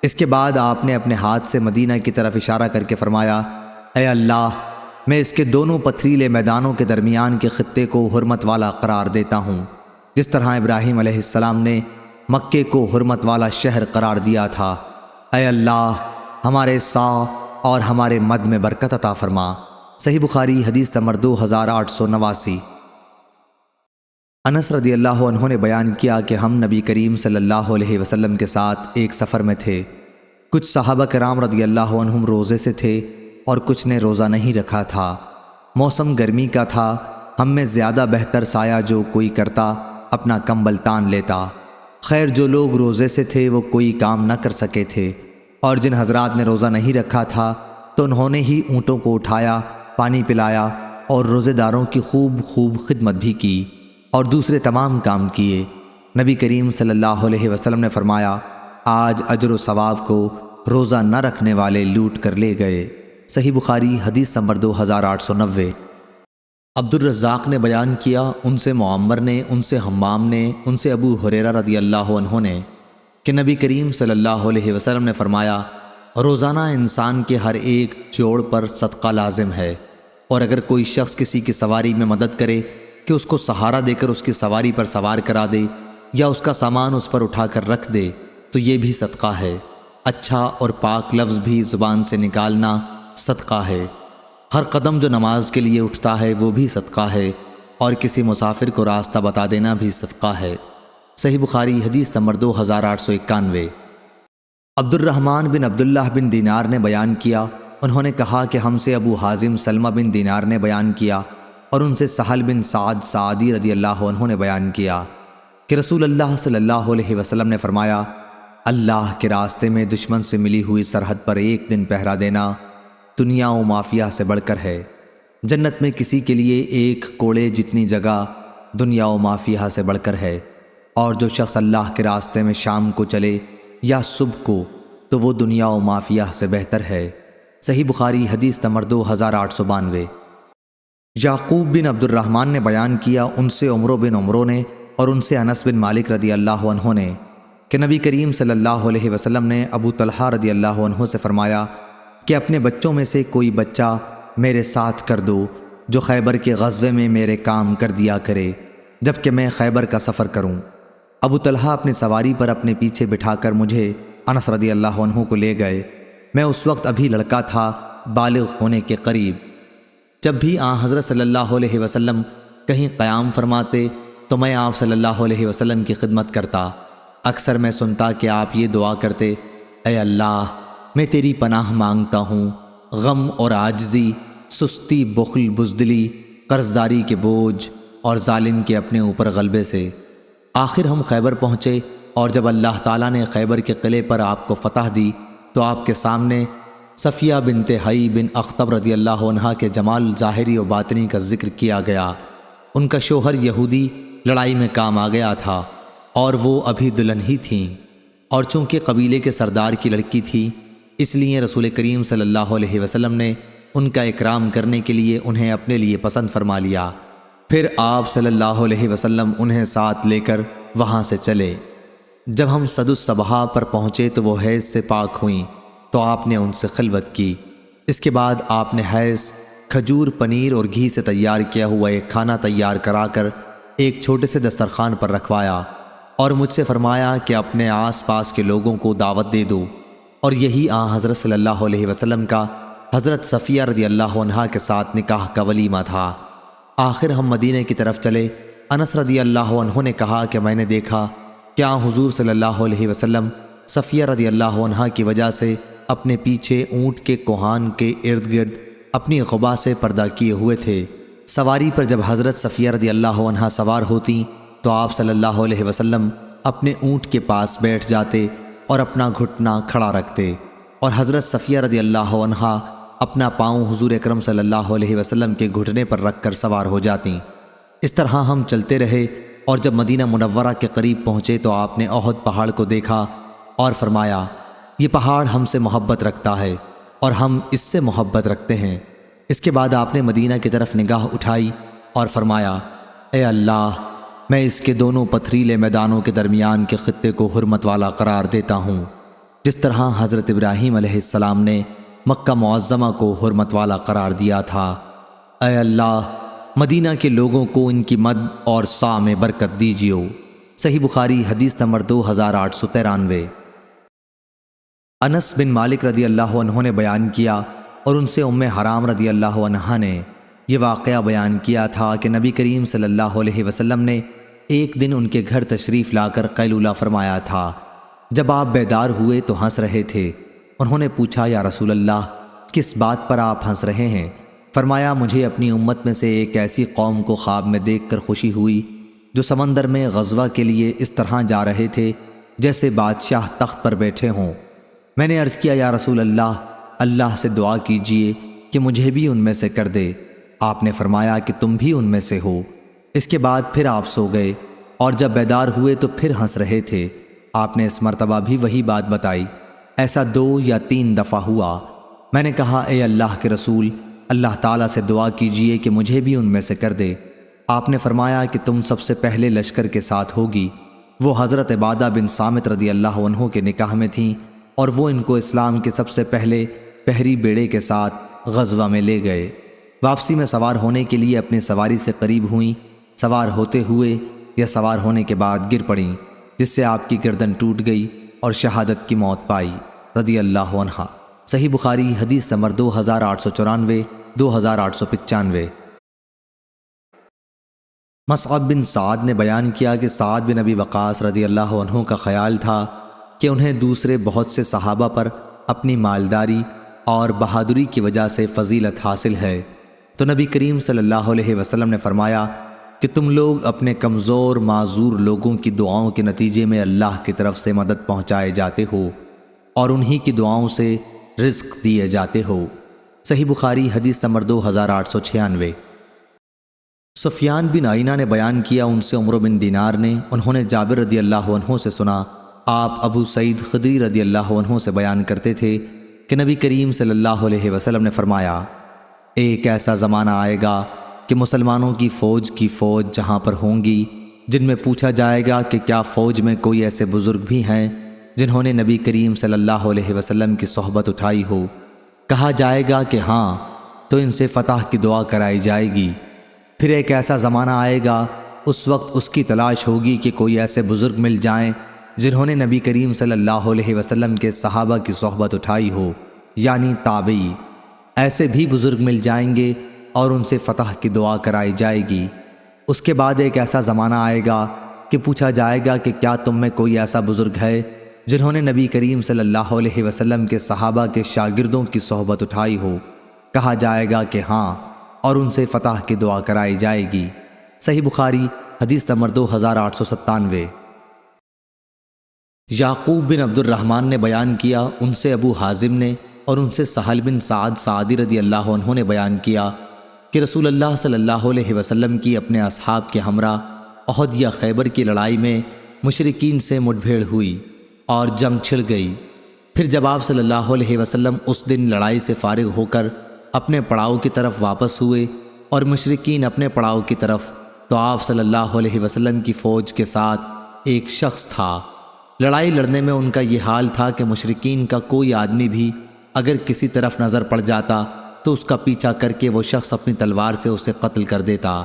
S1: اس کے بعد آپ نے اپنے ہاتھ سے مدینہ کی طرف اشارہ کر کے فرمایا، اے اللہ، میں اس کے دونوں پتھریلے میدانوں کے درمیان کے خطے کو حرمت والا قرار دیتا ہوں، جس طرح ابراہیم علیہ السلام نے مکے کو حرمت والا شہر قرار دیا تھا۔ اے اللہ، ہمارے سا اور ہمارے مد میں برکت عطا فرما۔ صحیح بخاری حدیث نمبر 2889۔ انس رضی اللہ عنہ نے بیان کیا کہ ہم نبی کریم صلی اللہ علیہ وسلم کے ساتھ ایک سفر میں تھے، کچھ صحابہ کرام رضی اللہ عنہم روزے سے تھے اور کچھ نے روزہ نہیں رکھا تھا۔ موسم گرمی کا تھا، ہم میں زیادہ بہتر سایہ جو کوئی کرتا اپنا کمبل تان لیتا۔ خیر جو لوگ روزے سے تھے وہ کوئی کام نہ کر سکے تھے، اور جن حضرات نے روزہ نہیں رکھا تھا تو انہوں نے ہی اونٹوں کو اٹھایا، پانی پلایا اور روزے داروں کی خوب خدمت بھی کی اور دوسرے تمام کام کیے۔ نبی کریم صلی اللہ علیہ وسلم نے فرمایا، آج اجر و ثواب کو روزہ نہ رکھنے والے لوٹ کر لے گئے۔ صحیح بخاری حدیث نمبر 2890۔ عبد الرزاق نے بیان کیا، ان سے معمر نے، ان سے حمام نے، ان سے ابو ہریرہ رضی اللہ عنہ نے کہ نبی کریم صلی اللہ علیہ وسلم نے فرمایا، روزانہ انسان کے ہر ایک جوڑ پر صدقہ لازم ہے، اور اگر کوئی شخص کسی کی سواری میں مدد کرے کہ اس کو سہارا دے کر اس کی سواری پر سوار کرا دے یا اس کا سامان اس پر اٹھا کر رکھ دے تو یہ بھی صدقہ ہے۔ اچھا اور پاک لفظ بھی زبان سے نکالنا صدقہ ہے۔ ہر قدم جو نماز کے لیے اٹھتا ہے وہ بھی صدقہ ہے، اور کسی مسافر کو راستہ بتا دینا بھی صدقہ ہے۔ صحیح بخاری حدیث نمبر 2891۔ عبد الرحمن بن عبداللہ بن دینار نے بیان کیا، انہوں نے کہا کہ ہم سے ابو حازم سلمہ بن دینار نے بیان کیا، اور ان سے سہل بن سعد سعدی رضی اللہ عنہ نے بیان کیا کہ رسول اللہ صلی اللہ علیہ وسلم نے فرمایا، اللہ کے راستے میں دشمن سے ملی ہوئی سرحد پر ایک دن پہرا دینا دنیا و مافیہ سے بڑھ کر ہے۔ جنت میں کسی کے لیے ایک کوڑے جتنی جگہ دنیا و مافیہ سے بڑھ کر ہے، اور جو شخص اللہ کے راستے میں شام کو چلے یا صبح کو تو وہ دنیا و مافیہ سے بہتر ہے۔ صحیح بخاری حدیث نمبر 2892۔ یعقوب بن عبد الرحمن نے بیان کیا، ان سے عمرو بن عمرو نے اور ان سے انس بن مالک رضی اللہ عنہ نے کہ نبی کریم صلی اللہ علیہ وسلم نے ابو طلحہ رضی اللہ عنہ سے فرمایا کہ اپنے بچوں میں سے کوئی بچہ میرے ساتھ کر دو جو خیبر کے غزوے میں میرے کام کر دیا کرے جب کہ میں خیبر کا سفر کروں۔ ابو طلحہ اپنی سواری پر اپنے پیچھے بٹھا کر مجھے انس رضی اللہ عنہ کو لے گئے۔ میں اس وقت ابھی لڑکا تھا، بالغ ہونے کے قریب۔ جب بھی آن حضرت صلی اللہ علیہ وسلم کہیں قیام فرماتے تو میں آپ صلی اللہ علیہ وسلم کی خدمت کرتا۔ اکثر میں سنتا کہ آپ یہ دعا کرتے، اے اللہ، میں تیری پناہ مانگتا ہوں غم اور عاجزی، سستی، بخل، بزدلی، قرضداری کے بوجھ اور ظالم کے اپنے اوپر غلبے سے۔ آخر ہم خیبر پہنچے، اور جب اللہ تعالیٰ نے خیبر کے قلعے پر آپ کو فتح دی تو آپ کے سامنے صفیہ بنت حی بن اخطب رضی اللہ عنہا کے جمال ظاہری و باطنی کا ذکر کیا گیا۔ ان کا شوہر یہودی لڑائی میں کام آ گیا تھا اور وہ ابھی دلہن ہی تھیں، اور چونکہ قبیلے کے سردار کی لڑکی تھی اس لیے رسول کریم صلی اللہ علیہ وسلم نے ان کا اکرام کرنے کے لیے انہیں اپنے لیے پسند فرما لیا۔ پھر آپ صلی اللہ علیہ وسلم انہیں ساتھ لے کر وہاں سے چلے۔ جب ہم سد الصبحہ پر پہنچے تو وہ حیض سے پاک ہوئیں تو آپ نے ان سے خلوت کی۔ اس کے بعد آپ نے حیض، کھجور، پنیر اور گھی سے تیار کیا ہوا ایک کھانا تیار کرا کر ایک چھوٹے سے دسترخوان پر رکھوایا اور مجھ سے فرمایا کہ اپنے آس پاس کے لوگوں کو دعوت دے دو، اور یہی حضرت صلی اللہ علیہ وسلم کا حضرت صفیہ رضی اللہ عنہا کے ساتھ نکاح کا ولیمہ تھا۔ آخر ہم مدینہ کی طرف چلے۔ انس رضی اللہ عنہ نے کہا کہ میں نے دیکھا کیا حضور صلی اللہ علیہ وسلم صفیہ رضی اللہ عنہا کی وجہ سے اپنے پیچھے اونٹ کے کوہان کے ارد گرد اپنی غبا سے پردہ کیے ہوئے تھے۔ سواری پر جب حضرت صفیہ رضی اللہ عنہا سوار ہوتی تو آپ صلی اللہ علیہ وسلم اپنے اونٹ کے پاس بیٹھ جاتے اور اپنا گھٹنا کھڑا رکھتے، اور حضرت صفیہ رضی اللہ عنہا اپنا پاؤں حضور اکرم صلی اللہ علیہ وسلم کے گھٹنے پر رکھ کر سوار ہو جاتیں۔ اس طرح ہم چلتے رہے، اور جب مدینہ منورہ کے قریب پہنچے تو آپ نے احد پہاڑ کو دیکھا اور فرمایا یہ پہاڑ ہم سے محبت رکھتا ہے اور ہم اس سے محبت رکھتے ہیں۔ اس کے بعد آپ نے مدینہ کی طرف نگاہ اٹھائی اور فرمایا اے اللہ، میں اس کے دونوں پتھریلے میدانوں کے درمیان کے خطے کو حرمت والا قرار دیتا ہوں، جس طرح حضرت ابراہیم علیہ السلام نے مکہ معظمہ کو حرمت والا قرار دیا تھا۔ اے اللہ، مدینہ کے لوگوں کو ان کی مد اور سا میں برکت دیجیو۔ صحیح بخاری حدیث نمبر 2893۔ انس بن مالک رضی اللہ عنہ نے بیان کیا اور ان سے ام حرام رضی اللہ عنہا نے یہ واقعہ بیان کیا تھا کہ نبی کریم صلی اللہ علیہ وسلم نے ایک دن ان کے گھر تشریف لا کر قیلولہ فرمایا تھا۔ جب آپ بیدار ہوئے تو ہنس رہے تھے۔ انہوں نے پوچھا یا رسول اللہ، کس بات پر آپ ہنس رہے ہیں؟ فرمایا مجھے اپنی امت میں سے ایک ایسی قوم کو خواب میں دیکھ کر خوشی ہوئی جو سمندر میں غزوہ کے لیے اس طرح جا رہے تھے جیسے بادشاہ تخت پر بیٹھے ہوں۔ میں نے عرض کیا یا رسول اللہ، اللہ سے دعا کیجئے کہ مجھے بھی ان میں سے کر دے۔ آپ نے فرمایا کہ تم بھی ان میں سے ہو۔ اس کے بعد پھر آپ سو گئے، اور جب بیدار ہوئے تو پھر ہنس رہے تھے۔ آپ نے اس مرتبہ بھی وہی بات بتائی۔ ایسا 2 یا 3 دفعہ ہوا۔ میں نے کہا اے اللہ کے رسول، اللہ تعالیٰ سے دعا کیجئے کہ مجھے بھی ان میں سے کر دے۔ آپ نے فرمایا کہ تم سب سے پہلے لشکر کے ساتھ ہوگی۔ وہ حضرت عبادہ بن صامت رضی اللہ عنہ کے نکاح میں تھیں، اور وہ ان کو اسلام کے سب سے پہلے پہری بیڑے کے ساتھ غزوہ میں لے گئے۔ واپسی میں سوار ہونے کے لیے اپنی سواری سے قریب ہوئیں، سوار ہوتے ہوئے یا سوار ہونے کے بعد گر پڑیں، جس سے آپ کی گردن ٹوٹ گئی اور شہادت کی موت پائی رضی اللہ عنہا۔ صحیح بخاری حدیث نمبر 2894، 2895۔ مصعب بن سعد نے بیان کیا کہ سعد بن ابی وقاص رضی اللہ عنہ کا خیال تھا کہ انہیں دوسرے بہت سے صحابہ پر اپنی مالداری اور بہادری کی وجہ سے فضیلت حاصل ہے، تو نبی کریم صلی اللہ علیہ وسلم نے فرمایا کہ تم لوگ اپنے کمزور معذور لوگوں کی دعاؤں کے نتیجے میں اللہ کی طرف سے مدد پہنچائے جاتے ہو اور انہی کی دعاؤں سے رزق دیے جاتے ہو۔ صحیح بخاری حدیث نمبر 2896۔ سفیان بن عینہ نے بیان کیا، ان سے عمرو بن دینار نے، انہوں نے جابر رضی اللہ عنہ سے سنا، آپ ابو سعید خدری رضی اللہ عنہ سے بیان کرتے تھے کہ نبی کریم صلی اللہ علیہ وسلم نے فرمایا ایک ایسا زمانہ آئے گا کہ مسلمانوں کی فوج جہاں پر ہوں گی، جن میں پوچھا جائے گا کہ کیا فوج میں کوئی ایسے بزرگ بھی ہیں جنہوں نے نبی کریم صلی اللہ علیہ وسلم کی صحبت اٹھائی ہو؟ کہا جائے گا کہ ہاں، تو ان سے فتح کی دعا کرائی جائے گی۔ پھر ایک ایسا زمانہ آئے گا، اس وقت اس کی تلاش ہوگی کہ کوئی ایسے بزرگ مل جائیں جنہوں نے نبی کریم صلی اللہ علیہ وسلم کے صحابہ کی صحبت اٹھائی ہو، یعنی تابعی۔ ایسے بھی بزرگ مل جائیں گے اور ان سے فتح کی دعا کرائی جائے گی۔ اس کے بعد ایک ایسا زمانہ آئے گا کہ پوچھا جائے گا کہ کیا تم میں کوئی ایسا بزرگ ہے جنہوں نے نبی کریم صلی اللہ علیہ وسلم کے صحابہ کے شاگردوں کی صحبت اٹھائی ہو؟ کہا جائے گا کہ ہاں، اور ان سے فتح کی دعا کرائی جائے گی۔ صحیح بخاری حدیث نمبر 2897۔ یعقوب بن عبد الرحمن نے بیان کیا، ان سے ابو حازم نے، اور ان سے سہل بن سعد سعدی رضی اللہ عنہ نے بیان کیا کہ رسول اللہ صلی اللہ علیہ وسلم کی اپنے اصحاب کے ہمراہ احد یا خیبر کی لڑائی میں مشرکین سے مٹبھیڑ ہوئی اور جنگ چھڑ گئی۔ پھر جب آپ صلی اللہ علیہ وسلم اس دن لڑائی سے فارغ ہو کر اپنے پڑاؤ کی طرف واپس ہوئے اور مشرکین اپنے پڑاؤ کی طرف، تو آپ صلی اللہ علیہ وسلم کی فوج کے ساتھ ایک شخص تھا۔ لڑائی لڑنے میں ان کا یہ حال تھا کہ مشرکین کا کوئی آدمی بھی اگر کسی طرف نظر پڑ جاتا تو اس کا پیچھا کر کے وہ شخص اپنی تلوار سے اسے قتل کر دیتا۔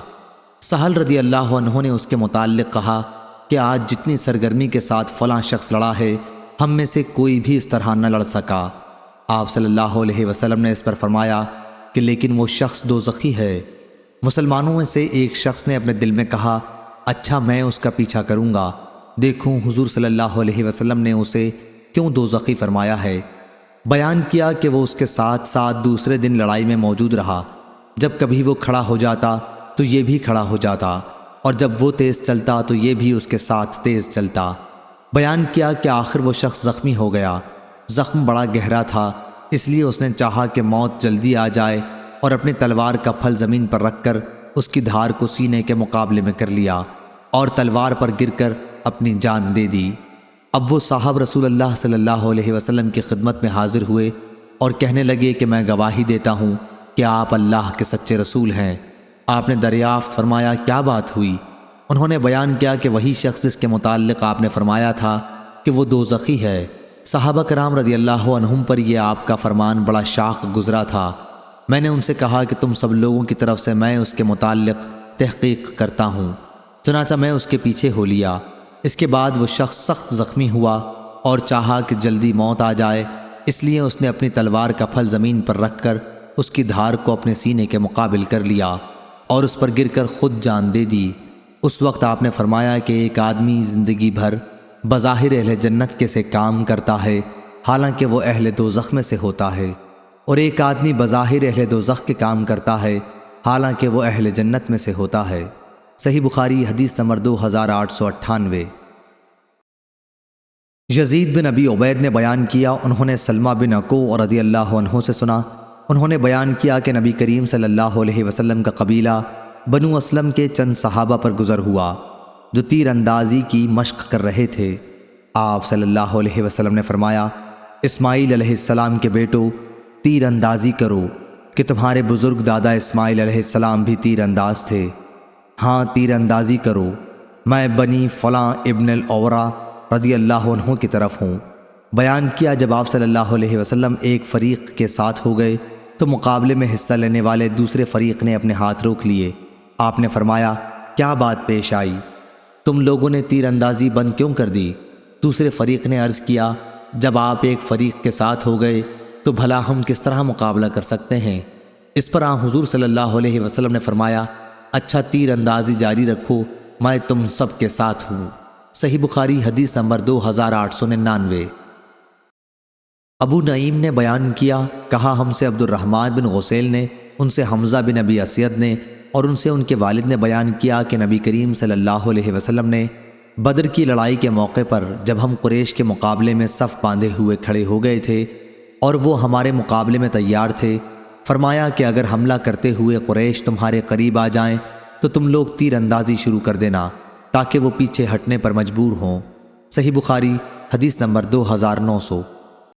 S1: سہل رضی اللہ عنہ نے اس کے متعلق کہا کہ آج جتنی سرگرمی کے ساتھ فلاں شخص لڑا ہے، ہم میں سے کوئی بھی اس طرح نہ لڑ سکا۔ آپ صلی اللہ علیہ وسلم نے اس پر فرمایا کہ لیکن وہ شخص دوزخی ہے۔ مسلمانوں میں سے ایک شخص نے اپنے دل میں کہا، اچھا میں اس کا پیچھا کروں گا، دیکھوں حضور صلی اللہ علیہ وسلم نے اسے کیوں دوزخی فرمایا ہے۔ بیان کیا کہ وہ اس کے ساتھ ساتھ دوسرے دن لڑائی میں موجود رہا۔ جب کبھی وہ کھڑا ہو جاتا تو یہ بھی کھڑا ہو جاتا، اور جب وہ تیز چلتا تو یہ بھی اس کے ساتھ تیز چلتا۔ بیان کیا کہ آخر وہ شخص زخمی ہو گیا۔ زخم بڑا گہرا تھا، اس لیے اس نے چاہا کہ موت جلدی آ جائے اور اپنی تلوار کا پھل زمین پر رکھ کر اس کی دھار کو سینے کے مقابلے میں کر لیا اور تلوار پر گر کر اپنی جان دے دی۔ اب وہ صاحب رسول اللہ صلی اللہ علیہ وسلم کی خدمت میں حاضر ہوئے اور کہنے لگے کہ میں گواہی دیتا ہوں کہ آپ اللہ کے سچے رسول ہیں۔ آپ نے دریافت فرمایا کیا بات ہوئی؟ انہوں نے بیان کیا کہ وہی شخص جس کے متعلق آپ نے فرمایا تھا کہ وہ دوزخی ہے۔ صحابہ کرام رضی اللہ عنہم پر یہ آپ کا فرمان بڑا شاق گزرا تھا۔ میں نے ان سے کہا کہ تم سب لوگوں کی طرف سے میں اس کے متعلق تحقیق کرتا ہوں، چنانچہ میں اس کے پیچھے ہو لیا۔ اس کے بعد وہ شخص سخت زخمی ہوا اور چاہا کہ جلدی موت آ جائے، اس لیے اس نے اپنی تلوار کا پھل زمین پر رکھ کر اس کی دھار کو اپنے سینے کے مقابل کر لیا اور اس پر گر کر خود جان دے دی۔ اس وقت آپ نے فرمایا کہ ایک آدمی زندگی بھر بظاہر اہل جنت کے سے کام کرتا ہے، حالانکہ وہ اہل دوزخ میں سے ہوتا ہے، اور ایک آدمی بظاہر اہل دوزخ کے کام کرتا ہے، حالانکہ وہ اہل جنت میں سے ہوتا ہے۔ صحیح بخاری حدیث نمبر 2898۔ یزید بن ابی عبید نے بیان کیا، انہوں نے سلمہ بن اکوع رضی اللہ عنہ سے سنا، انہوں نے بیان کیا کہ نبی کریم صلی اللہ علیہ وسلم کا قبیلہ بنو اسلم کے چند صحابہ پر گزر ہوا جو تیر اندازی کی مشق کر رہے تھے۔ آپ صلی اللہ علیہ وسلم نے فرمایا، اسماعیل علیہ السلام کے بیٹو تیر اندازی کرو کہ تمہارے بزرگ دادا اسماعیل علیہ السلام بھی تیر انداز تھے۔ ہاں تیر اندازی کرو، میں بنی فلاں ابن الاورا رضی اللہ عنہ کی طرف ہوں۔ بیان کیا جب آپ صلی اللہ علیہ وسلم ایک فریق کے ساتھ ہو گئے تو مقابلے میں حصہ لینے والے دوسرے فریق نے اپنے ہاتھ روک لیے۔ آپ نے فرمایا کیا بات پیش آئی؟ تم لوگوں نے تیر اندازی بند کیوں کر دی؟ دوسرے فریق نے عرض کیا جب آپ ایک فریق کے ساتھ ہو گئے تو بھلا ہم کس طرح مقابلہ کر سکتے ہیں؟ اس پر حضور صلی اللہ علیہ وسلم نے فرمایا اچھا تیر اندازی جاری رکھو، میں تم سب کے ساتھ ہوں۔ صحیح بخاری حدیث نمبر 2899۔ ابو نعیم نے بیان کیا، کہا ہم سے عبد الرحمن بن غسیل نے، ان سے حمزہ بن ابی اسید نے، اور ان سے ان کے والد نے بیان کیا کہ نبی کریم صلی اللہ علیہ وسلم نے بدر کی لڑائی کے موقع پر جب ہم قریش کے مقابلے میں صف باندھے ہوئے کھڑے ہو گئے تھے اور وہ ہمارے مقابلے میں تیار تھے، فرمایا کہ اگر حملہ کرتے ہوئے قریش تمہارے قریب آ جائیں تو تم لوگ تیر اندازی شروع کر دینا تاکہ وہ پیچھے ہٹنے پر مجبور ہوں۔ صحیح بخاری حدیث نمبر 2900۔